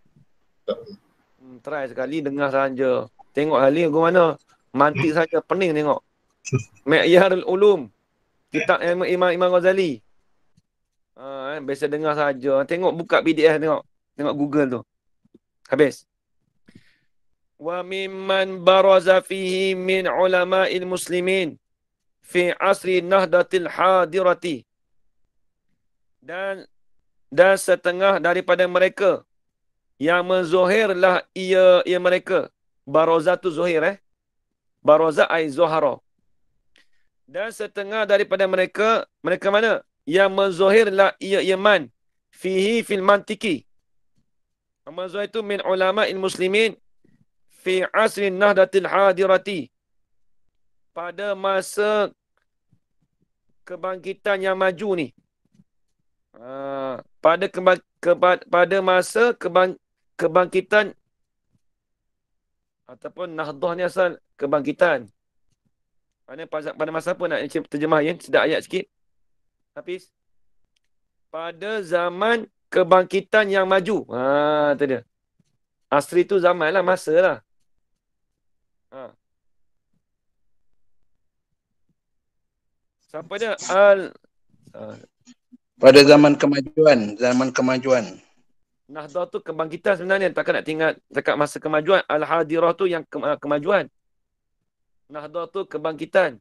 Try sekali dengar saja. Tengok kali ke mana. Mantik saja pening tengok. Mi'yarul Ulum. Kitab Imam Ghazali. Biasa dengar saja. Tengok buka PDF tengok. Tengok Google tu. Habis. Wa mimman baraza fihi min ulama'il muslimin fi asri nahdatil hadirati. Dan setengah daripada mereka yang menzuhirlah ia mereka. Baraza tu zuhir Baraza ai zuhara. Dan setengah daripada mereka mana? Yang menzuhirlah ia man. Fihi fil mantiki. Menzuhir itu min ulama'il muslimin fi asri nahdatil hadirati. Pada masa kebangkitan yang maju ni. Pada masa kebangkitan ataupun nahdah ni asal kebangkitan. Pada masa apa nak terjemah Ian? Sedap ayat sikit. Hafiz. Pada zaman kebangkitan yang maju. Tu dia. Asri tu zaman lah, masa lah. Siapa dia? Pada zaman kemajuan. Nahdah tu kebangkitan sebenarnya. Takkan nak tinggal dekat masa kemajuan. Al-Hadirah tu yang kemajuan. Nahdah tu kebangkitan.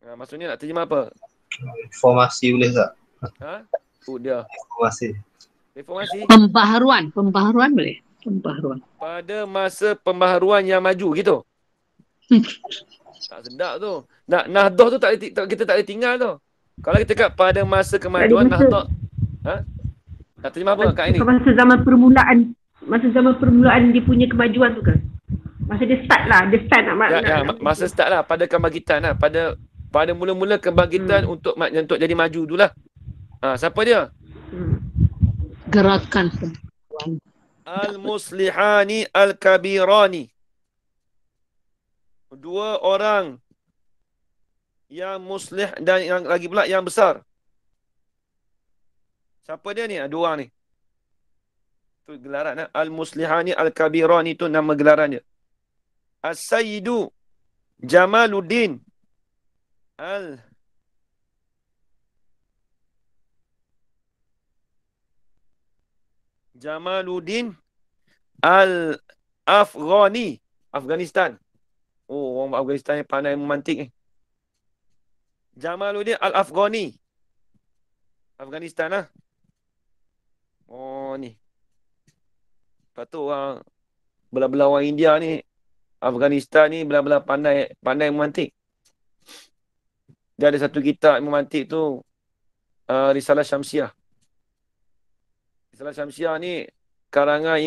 Maksudnya nak terjemah apa? Reformasi boleh tak? Dia. Reformasi. Pembaharuan boleh? Pembaharuan. Pada masa pembaharuan yang maju gitu. Tak sedap tu. Nahdah tu kita tak boleh tinggal tu. Kalau kita cakap pada masa kemajuan Nahdah. Nak terjemah apa kat ini? Masa zaman permulaan dia punya kemajuan tu kan? Masa dia start lah. Masa start lah. Pada kebangkitan lah. Pada mula-mula kebangkitan untuk jadi maju dulu lah. Siapa dia? Gerakan perempuan. Al-Muslihani Al-Kabirani. Dua orang yang muslih dan yang lagi pula yang besar. Siapa dia ni? Dua orang ni. Itu gelaran. Al-Muslihani Al-Kabirani itu nama gelaran dia. As-Sayyidu Jamaluddin Al-Afghani. Afghanistan. Orang Afghanistan yang pandai memantik ni. Jamaluddin Al-Afghani. Afghanistan lah. Ni. Lepas tu orang belah-belah orang India ni, Afghanistan ni belah-belah pandai memantik. Dia ada satu kitab memantik tu, Risalah Syamsiah. Risalah Syamsiah ni karangan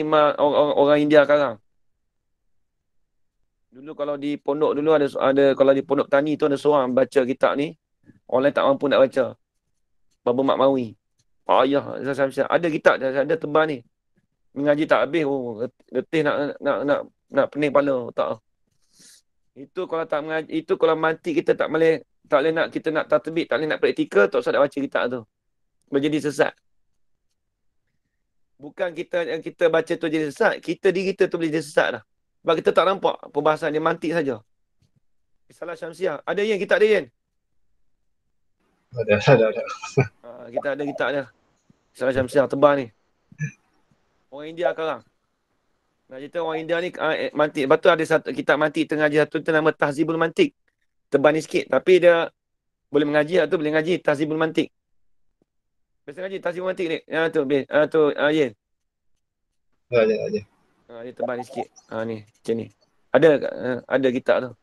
orang India karang. Dulu kalau di pondok dulu ada kalau di pondok tani tu ada seorang baca kitab ni, orang lain tak mampu nak baca. Baba Makmawi. Risalah Syamsiah. Ada kitab ada tebal ni. Mengaji tak habis, letih nak pening kepala, tak. Itu kalau tak mengaji, itu kalau mantik kita tak boleh nak kita nak tatbik, tak boleh nak praktikal, tak usah nak baca kitab tu. Menjadi sesat. Bukan yang kita baca tu jadi sesat. Diri kita tu boleh jadi sesat dah. Sebab kita tak nampak perbahasan dia mantik saja. Risalah Syamsiah. Ada yang kita ada yang? Ada. Kita ada. Risalah Syamsiah tebal ni. Orang India sekarang. Nah, cerita orang India ni mantik. Lepas tu ada satu kitab mantik tengah ngaji satu tu nama Tahzibul Mantik. Tebal ni sikit. Tapi dia boleh mengaji atau boleh ngaji Tahzibul Mantik. Biasa ngaji Tahzibul Mantik ni. Yen. Ada. Dia tebal ni sikit. Ni, macam ni. Ada kitab tu.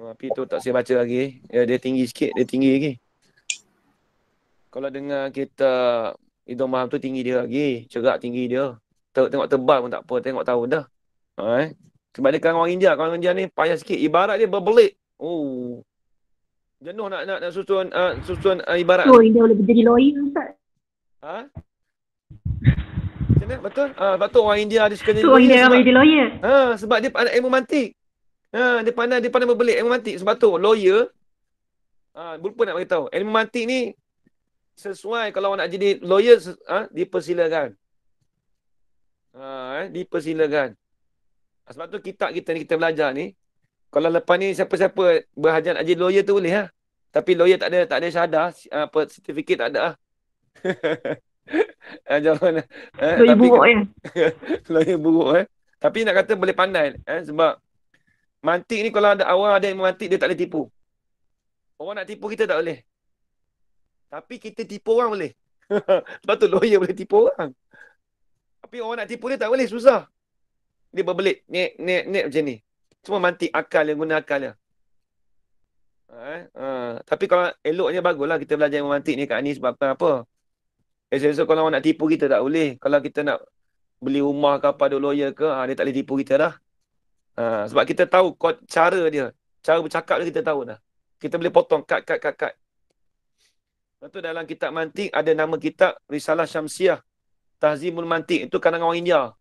Tapi tu tak saya baca lagi. Dia tinggi sikit. Dia tinggi lagi. Kalau dengar kita Hidung Maham tu tinggi dia lagi. Cerak tinggi dia. Tengok tebal pun tak apa. Tengok tahu dah. Sebab dia kan orang India. Orang India ni payah sikit. Ibarat dia berbelit. Oh. Jenuh nak susun ibarat. So, India boleh jadi lawyer, Ustaz. Macam mana? Betul? Sebab tu orang India dia suka jadi So, India boleh jadi lawyer. Sebab dia pandai ilmu mantik. Dia pandai berbelit ilmu mantik. Sebab tu lawyer. Lupa nak beritahu. Ilmu mantik ni sesuai kalau nak jadi lawyer, dipersilakan. Dipersilakan. Sebab tu kitab kita ni, kita belajar ni, kalau lepas ni siapa-siapa berhajat nak jadi lawyer tu boleh . Tapi lawyer tak ada syahadah, sertifikat tak ada . Jangan Lawyer buruk ya. lawyer buruk . Tapi nak kata boleh pandai sebab mantik ni kalau orang ada yang mantik dia tak boleh tipu. Orang nak tipu kita tak boleh. Tapi kita tipu orang boleh. Sebab tu lawyer boleh tipu orang. Tapi orang nak tipu dia tak boleh, susah. Dia berbelit. Nek macam ni. Semua mantik akal dia, guna akal dia. Tapi kalau eloknya baguslah kita belajar mantik ni kat ni sebab apa? Esok kalau orang nak tipu kita tak boleh. Kalau kita nak beli rumah ke apa ada lawyer ke, dia tak boleh tipu kita dah. Sebab kita tahu cara dia. Cara bercakap dia kita tahu dah. Kita boleh potong, cut. Lepas tu dalam kitab mantik ada nama kitab Risalah Syamsiah. Tahzibul Mantik. Itu karangan orang India.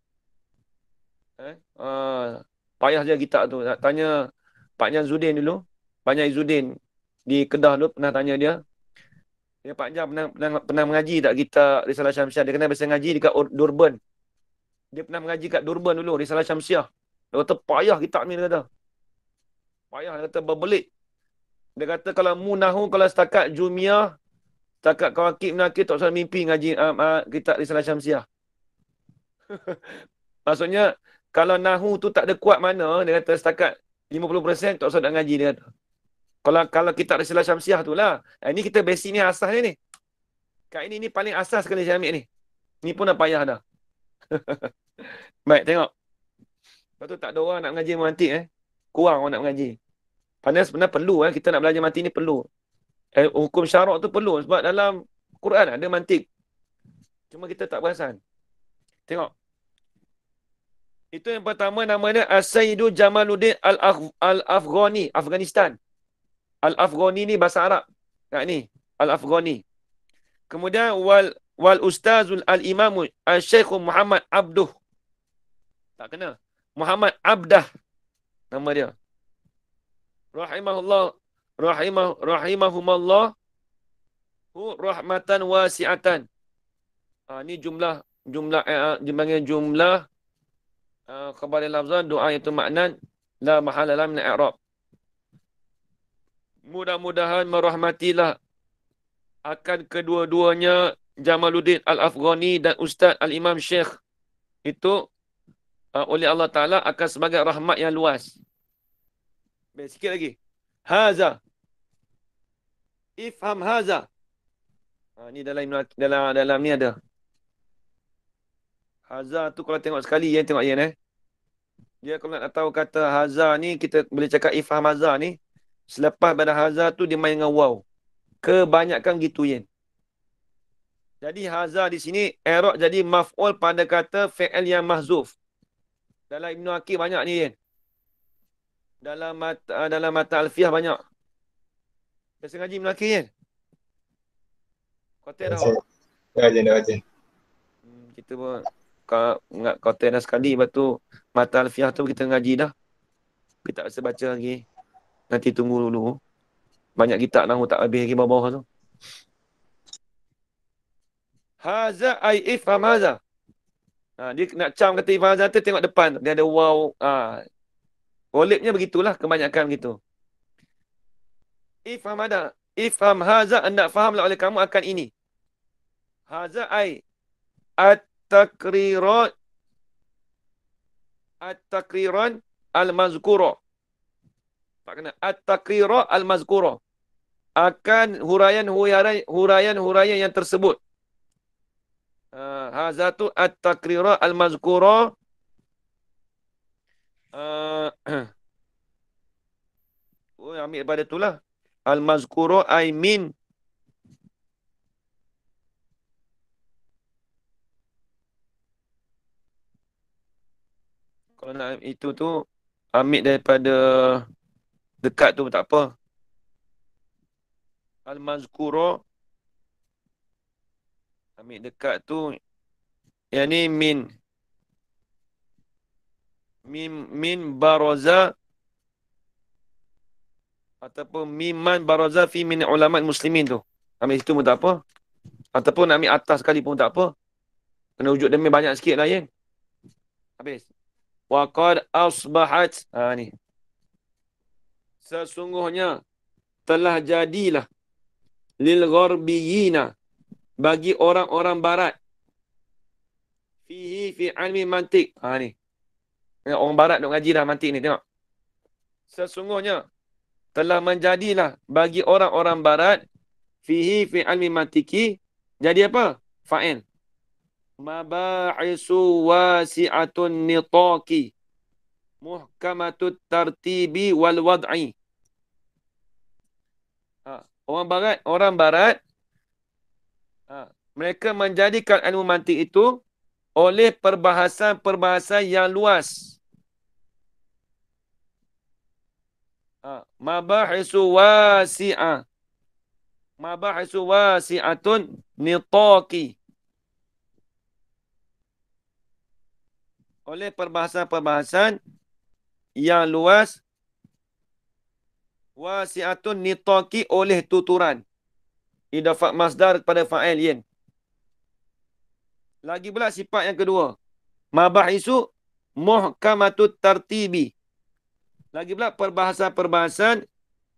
Payah je kitab tu. Nak tanya Pak Nyan Zudin dulu. Pak Nyan Izzuddin di Kedah dulu pernah tanya dia. Dia Pak Nyan pernah mengaji tak kitab Risalah Syamsiah. Dia kena biasa ngaji dekat Durban. Dia pernah mengaji kat Durban dulu Risalah Syamsiah. Dia kata payah kitab ni, dia kata. Payah, dia kata berbelit. Dia kata kalau munahu, kalau setakat Jumiah, setakat kawakib menakir, tak usah mimpi ngaji kitab Risalah Syamsiah. Maksudnya, kalau nahu tu tak ada kuat mana, dia kata setakat 50% tak usah nak ngaji, dia kata. Kalau kitab Risalah Syamsiah tu lah. Ini kita basic ni asas dia ni. Kat ini paling asas sekali saya ambil ni. Ni pun dah payah dah. Baik, tengok. Lepas tu tak ada orang nak mengaji mantik. Kurang orang nak mengaji. Padahal sebenarnya perlu. Kita nak belajar mantik ni perlu. Hukum syarak tu perlu. Sebab dalam Quran ada mantik. Cuma kita tak perasan. Tengok. Itu yang pertama namanya As-Sayyidu Jamaluddin Al-Afghani. Afghanistan. Al-Afghani ni bahasa Arab. Kat ni. Al-Afghani. Kemudian wal Ustazul Al-Imamu Al-Syekh Muhammad Abduh. Tak kena. Muhammad Abdah. Nama dia. Rahimahumallah. Rahmatan wasi'atan. Ni jumlah khabar lafzan doa itu maknan la mahala lam min i'rab. Mudah-mudahan merahmatilah akan kedua-duanya Jamaluddin Al-Afghani dan Ustaz Al-Imam Syekh itu oleh Allah Ta'ala akan sebagai rahmat yang luas. Baik, sikit lagi. Haza. Ifham haza. Ni dalam ni ada. Haza tu kalau tengok sekali, yang tengok Ian dia kalau nak tahu kata haza ni, kita boleh cakap ifham haza ni. Selepas pada haza tu dia main dengan waw. Kebanyakan gitu Ian. Jadi haza di sini i'rab jadi maf'ul pada kata fi'il yang mahzuf. Dalam Ibnu Aqil banyak ni Ian. Dalam mata alfiah banyak. Biasa ngaji Ibnu Aqil Ian. Kotel dah. Dah. Kita pun kotel dah sekali. Lepas tu mata alfiah tu kita ngaji dah. Kita tak bisa baca lagi. Nanti tunggu dulu. Banyak kitab nahu tak habis lagi bawah tu. Haza ay ifham haza. Dia nak cam kata Ifham Hamzah tu tengok depan. Dia ada waw. Golibnya begitulah. Kebanyakan begitu. Ifham Hamzah hendak fahamlah oleh kamu akan ini. Hamzah ay at-takriran al-mazkura. Tak kena. At-takrira al-mazkura. Akan huraian yang tersebut. Hadza tu at-takrira al-mazkura. Ambil daripada itulah. Al-mazkura ay min. Kalau nak itu tu ambil daripada dekat tu tak apa. Al-mazkura ambil dekat tu yang ni min baraza ataupun mimman baraza fi min ulama muslimin tu. Ambil situ pun tak apa. Ataupun ambil atas sekali pun tak apa. Kena wujud demi banyak sikit lah ya. Habis. Wa qad asbahat. Ni. Sesungguhnya telah jadilah lil gharbiyina bagi orang-orang barat fi ilmi mantik. Ni. Orang barat duk ngaji dah mantik ni tengok. Sesungguhnya telah menjadilah bagi orang-orang barat fi ilmi mantiki jadi apa? Fa'il. Maba'isu wasi'atun nitaqi muhkamatut tartibi wal wad'i. Orang barat mereka menjadikan ilmu mantik itu oleh perbahasan yang luas. Mabahisu wasi'atun nitaqi. Oleh perbahasan yang luas. Wasi'atun nitaqi oleh tuturan. Idafat masdar kepada fa'il yin. Lagi pula sifat yang kedua. Mabahisu muhkamatut tartibi. Lagi pula perbahasan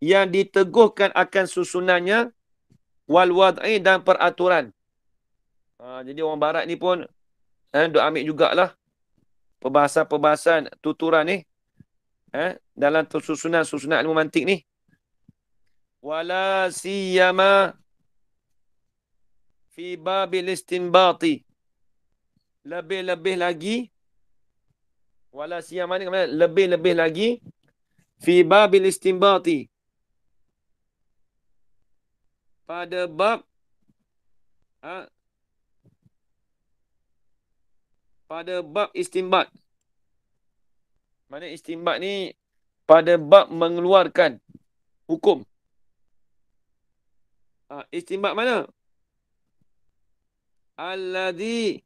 yang diteguhkan akan susunannya wal wad'i dan peraturan. Jadi orang barat ni pun duk ambil jugalah perbahasan tuturan ni dalam susunan ilmu mantik ni. Wala siyama fi babil istinbati. Lebih-lebih lagi. Wala siyama ni lebih-lebih lagi. Fi babil istinbati. Pada bab istinbat. Mana istinbat ni pada bab mengeluarkan hukum. Istinbat mana? Alladhi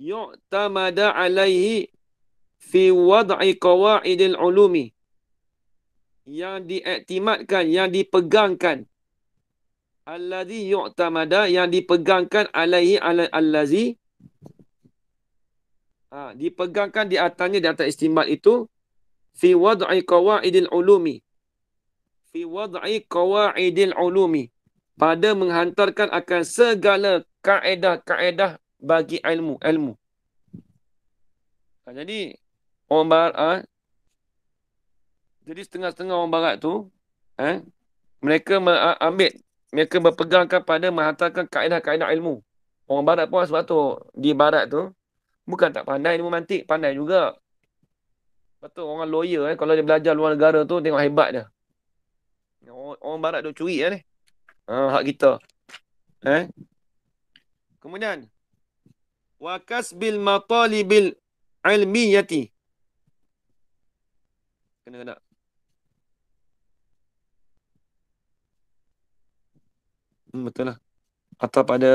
yu'tamada alaihi fi wad'i qawaidil ulumi. Yang diiktimadkan, yang dipegangkan. Alladhi yu'tamada, yang dipegangkan alaihi allazi. Dipegangkan di atasnya, di atas istinbat itu. Fi wad'i qawaidil ulumi. Fi wad'i qawaidil ulumi. Pada menghantarkan akan segala kaedah-kaedah bagi ilmu. Jadi orang barat, jadi setengah-setengah orang barat tu, mereka mereka berpegangkan pada menghantarkan kaedah-kaedah ilmu. Orang barat pun sebab tu di barat tu bukan tak pandai ilmu mantik, pandai juga. Betul orang lawyer kalau dia belajar luar negara tu tengok hebat dia. Orang barat duk curi ni. Hak kita. Kemudian wa kasbil matalibil ilmiyati. Kena tak? Betul lah. Atau pada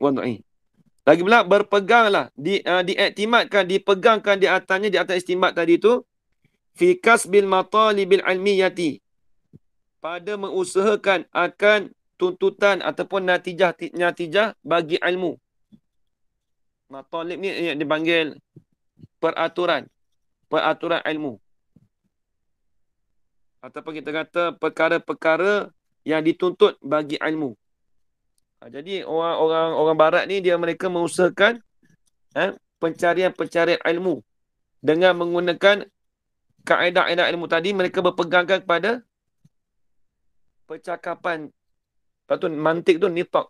wad'i. Lagi pula berpeganglah, diiktimadkan, dipegangkan di atasnya, di atas istinbat tadi tu, fi kasbil matalibil ilmiyati. Pada mengusahakan akan tuntutan ataupun natijah bagi ilmu. Matalib ni yang dipanggil peraturan ilmu. Ataupun kita kata perkara-perkara yang dituntut bagi ilmu. Jadi orang barat ni mereka mengusahakan pencarian ilmu dengan menggunakan kaedah-kaedah ilmu tadi. Mereka berpegangkan kepada percakapan. Lepas tu mantik tu nitaq.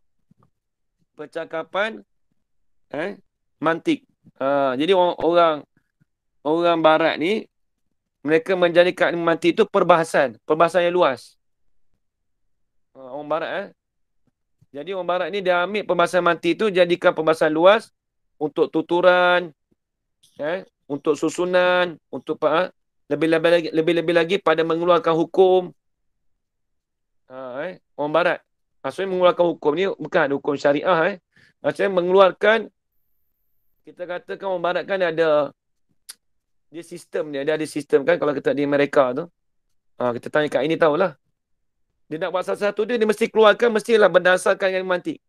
Percakapan mantik. Jadi orang barat ni mereka menjadikan ilmu mantik tu perbahasan yang luas. Orang barat Jadi orang barat ni dia ambil perbahasan mantik tu jadikan perbahasan luas untuk tuturan, untuk susunan, untuk lebih-lebih lagi pada mengeluarkan hukum. Orang barat. Maksudnya mengeluarkan hukum ni bukan ada hukum syariah. Maksudnya mengeluarkan, kita katakan orang barat kan ada sistem dia. Dia ada sistem kan kalau kita di Amerika tu. Kita tanya kat ini tahulah. Dia nak buat satu-satu dia mesti keluarkan, mestilah berdasarkan yang mantik.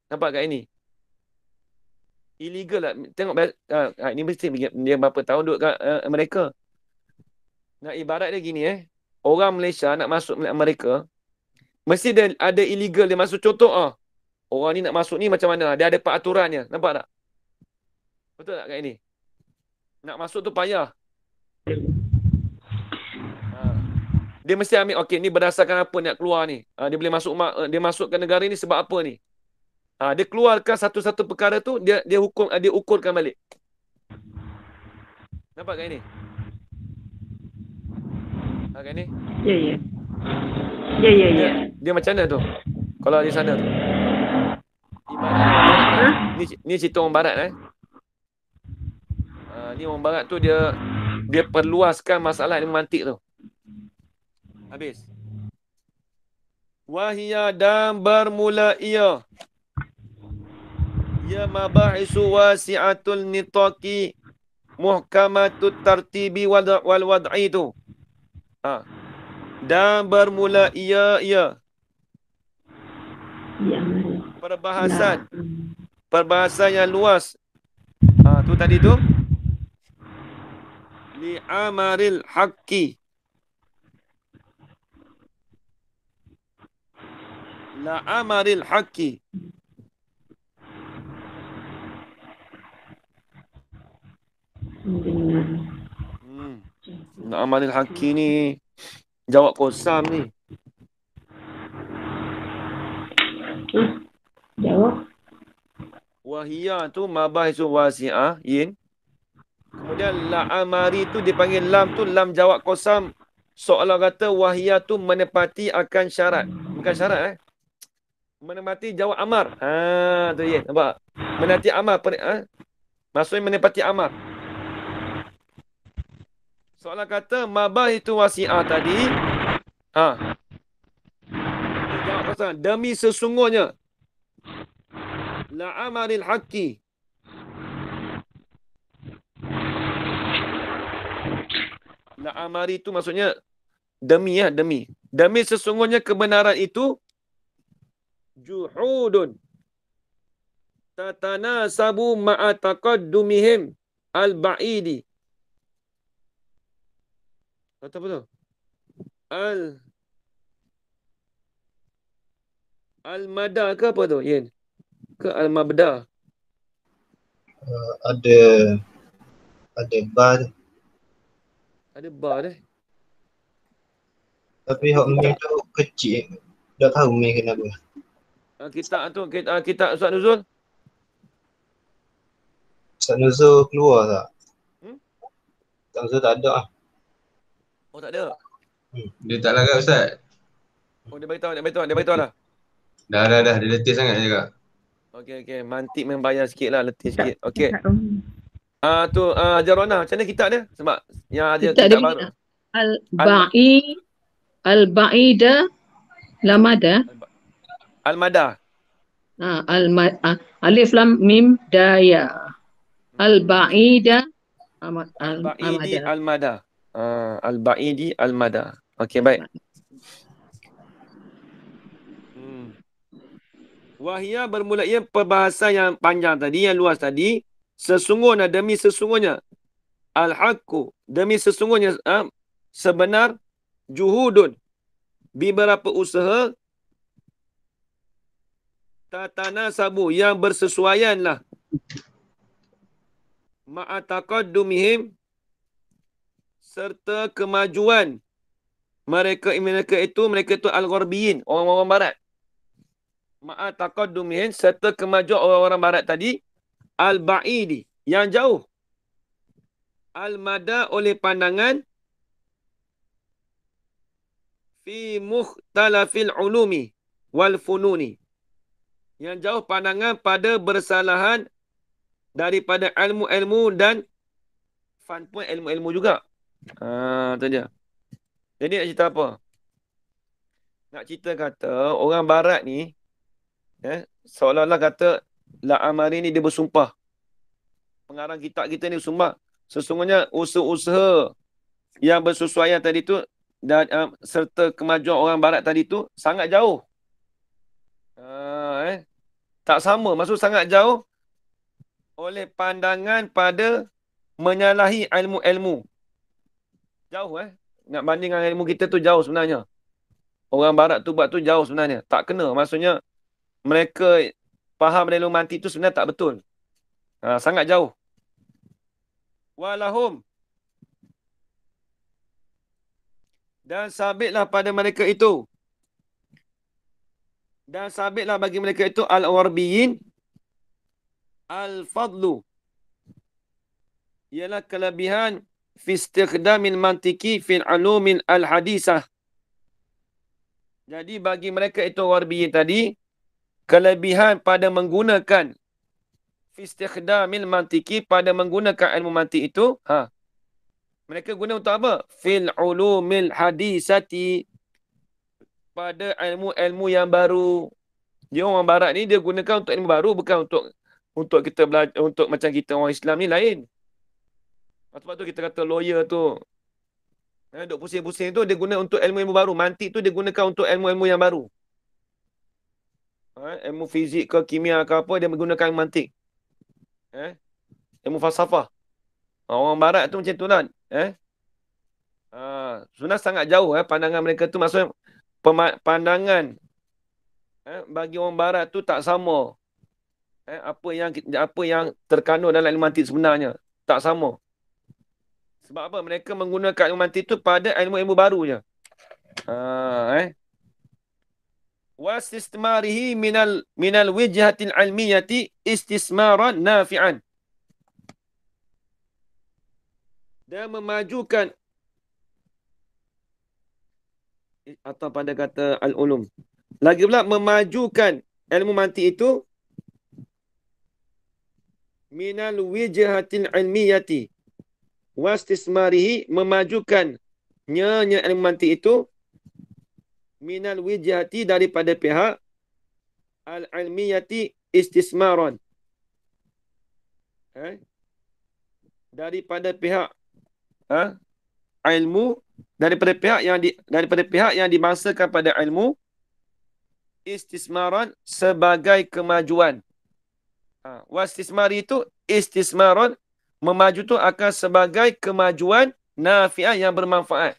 Nampak kat ini? Illegal lah. Tengok, ini mesti dia berapa tahun duduk kat Amerika. Nak ibarat dia gini orang Malaysia nak masuk Amerika, mesti dia ada illegal dia masuk. Contoh, orang ni nak masuk ni macam mana? Dia ada peraturannya. Nampak tak? Betul tak kat ini? Nak masuk tu payah. Dia mesti ambil, okey, ni berdasarkan apa nak keluar ni. Dia boleh masuk, dia masuk ke negara ni sebab apa ni? Dia keluarkan satu-satu perkara tu, dia ukurkan balik. Nampak kat ini? Kat ini? Ya. Dia macam mana tu? Kalau di sana tu. Ni cerita orang barat ni orang barat tu dia perluaskan masalah ilmu mantik tu. Habis. Wahia dan bermula ia mabahisu wasi'atul nitaqi muhkamatut tartibi wal wad'i tu. Dan bermula ia perbahasan yang luas. Tu tadi tu li amaril haqqi la amaril haqqi. La amaril haqqi ni jawab kosam ni. Jawab. Wahiyah tu mabahisu wasi'ah yin. Kemudian la amari tu dipanggil lam tu lam jawab kosam. Seolah kata wahiyah tu menepati akan syarat. Bukan syarat menepati jawab amar. Tu ya, nampak? Menepati amar. Maksudnya menepati amar. Seolah kata mabah itu wasi'ah tadi. Jawab kosong. Demi sesungguhnya. La amaril haqqi. La amari itu maksudnya demi demi. Demi sesungguhnya kebenaran itu juhudun tatanasabu ma'a taqaddumihim al-ba'idi. Kata apa tu? Al-mada ke apa tu? Yen? Ke al-mabda? Ada bar. Ada bar deh. Tapi hak mi tu kecil. Tak tahu mi kenapa. Kitab tu, kitab Ustaz Nuzul? Ustaz Nuzul keluar tak? Ustaz Nuzul tak ada . Oh, tak ada? Dia tak larat Ustaz. Oh, dia beritahu lah. Dah. Dia letih sangat juga. Okey. Mantik membayar sikit lah, letih sikit. Okey. Tu Jarona, macam mana kitab dia? Sebab yang ada kitab baru. Al-Ba'ida Lamada. Al-Mada. Alif Lam Mim Daya. Al-Ba'ida Al-Ba'idi Al-Mada. Al-Ba'idi Al-Mada. Okey, baik. Wahia bermula ia perbahasan yang panjang tadi, yang luas tadi. Sesungguhnya, demi sesungguhnya. Al-haqqu, demi sesungguhnya sebenar. Juhudun, beberapa usaha. Tatana sabu, yang bersesuaianlah. Ma'ataqaddumihim, serta kemajuan mereka itu al-gharbiyin, orang-orang barat. Ma'ataqaddumihim, serta kemajuan orang-orang barat tadi. Al-ba'idi, yang jauh. Al-mada, oleh pandangan. Fi mukhtalafil ulumi wal fununi, yang jauh pandangan pada bersalahan daripada ilmu-ilmu dan fan pun ilmu-ilmu juga. Tu dia. Jadi nak cerita apa? Nak cerita kata orang barat ni seolah-olah kata La Amari ni dia bersumpah. Pengarang kitab kita ni bersumpah. Sesungguhnya usaha-usaha yang bersesuaian tadi tu dan serta kemajuan orang barat tadi tu sangat jauh. Tak sama, maksud sangat jauh oleh pandangan pada menyalahi ilmu-ilmu. Jauh nak banding dengan ilmu kita tu jauh sebenarnya. Orang barat tu buat tu jauh sebenarnya. Tak kena, maksudnya mereka faham ilmu mantik tu sebenarnya tak betul. Sangat jauh. Walahum, dan sabitlah pada mereka itu. Dan sabitlah bagi mereka itu al-gharbiyin al-fadlu, ialah kelebihan fi istikhdamil mantiki fil ulumil al-hadisah. Jadi bagi mereka itu gharbiyin tadi, kelebihan pada menggunakan fi istikhdamil mantiki, pada menggunakan ilmu mantik itu, mereka guna untuk apa? Fil ulumil hadisati, pada ilmu-ilmu yang baru. Dia orang barat ni dia gunakan untuk ilmu baru, bukan untuk kita belajar, untuk macam kita orang Islam ni lain. Sebab tu kita kata lawyer tu duk pusing-pusing tu dia guna untuk ilmu-ilmu baru. Mantik tu dia gunakan untuk ilmu-ilmu yang baru. Ilmu fizik ke kimia ke apa dia menggunakan mantik. Ilmu falsafah. Orang barat tu macam tu lah. Sebenarnya sangat jauh pandangan mereka tu, maksudnya pandangan bagi orang barat tu tak sama. Apa yang terkandung dalam ilmu mantik sebenarnya tak sama. Sebab apa? Mereka menggunakan ilmu mantik tu pada ilmu-ilmu baru je. Wastismarihi minal wijhatil ilmiyati istismaran nafi'an, dan memajukan atau pada kata al-ulum. Lagi pula memajukan ilmu mantik itu minal wijhatil ilmiyati wastismarihi, memajukannya ilmu mantik itu minal wijhati, daripada pihak al-ilmiyati istismaran, daripada pihak ilmu, daripada pihak yang dimangsakan pada ilmu, istismaran, sebagai kemajuan. Wastismari itu istismaran, memaju tu akan sebagai kemajuan nafi'ah, yang bermanfaat.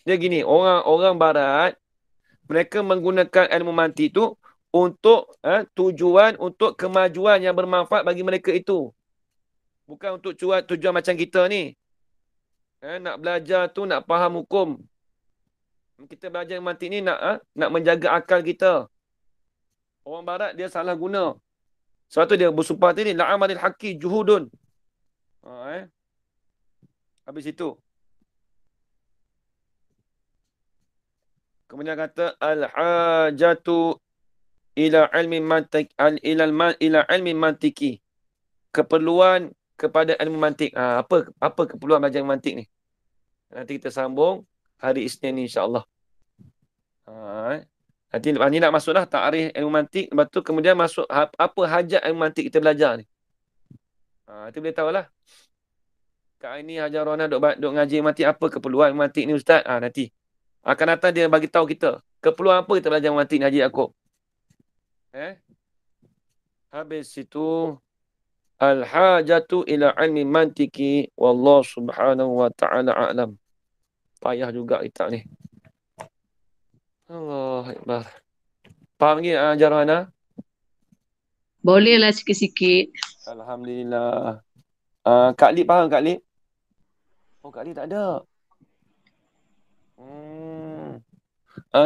Dia gini, orang barat mereka menggunakan ilmu mantik tu untuk tujuan, untuk kemajuan yang bermanfaat bagi mereka itu. Bukan untuk tujuan macam kita ni. Nak belajar tu, nak faham hukum. Kita belajar mantik ni nak menjaga akal kita. Orang barat dia salah guna. Sebab tu dia bersumpah tadi, la'amalil haqqi juhudun. Habis itu. Kemudian kata al-hajatu ila ilmi mantik, ila ilmi mantiki. Keperluan kepada ilmu mantik. Apa keperluan belajar mantik ni? Nanti kita sambung hari Isnin ni, insya-Allah. Nanti ni nak masuklah ta'arif ilmu mantik, lepas tu kemudian masuk apa hajat ilmu mantik kita belajar ni. Nanti boleh tahulah. Kak ini Hajar Rona duk ngaji mantik, apa keperluan mantik ni ustaz? Nanti akan datang dia bagi tahu kita keperluan apa kita belajar mantik ni, Haji Yaakob. Habis itu al-hajatu ila ilmi mantiki wallahu subhanahu wa ta'ala a'lam. Payah juga kita ni. Allah Akbar. Faham lagi Jarhana? Bolehlah sikit-sikit. Alhamdulillah. Kak Lip faham Kak Lip? Oh Kak Lip tak ada.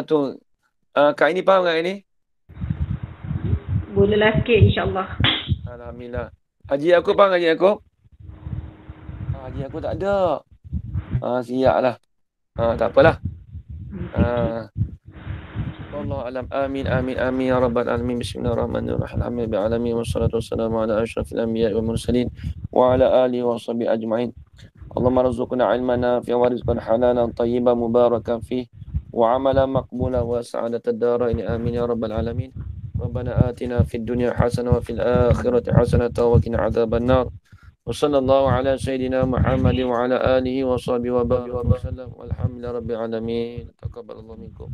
Tu. Kak ini faham Kak ini? Bolehlah sikit insyaAllah. Alhamdulillah. Haji aku faham Haji aku? Haji aku tak ada. Siap lah. Tak apalah. Allah alam. Amin amin amin ya rabbal alamin. Bismillahirrahmanirrahim. Alhamdulillah alamin wassalatu wassalamu ala asyrafil anbiya'i wal mursalin wa ala alihi wa sahbihi ajma'in. Allahumma rzuqna ilman nafi'an wa rizqan halalan tayyiban mubarakan fih wa amalan maqbulan wa sa'adatad darain. Amin ya rabbal alamin. ربنا آتنا في الدنيا حسنة وفي الآخرة حسنة وقنا عذاب النار وصلى الله على سيدنا محمد وعلى آله وصحبه وبارك وسلم والحمد لله رب العالمين تقبل الله منكم.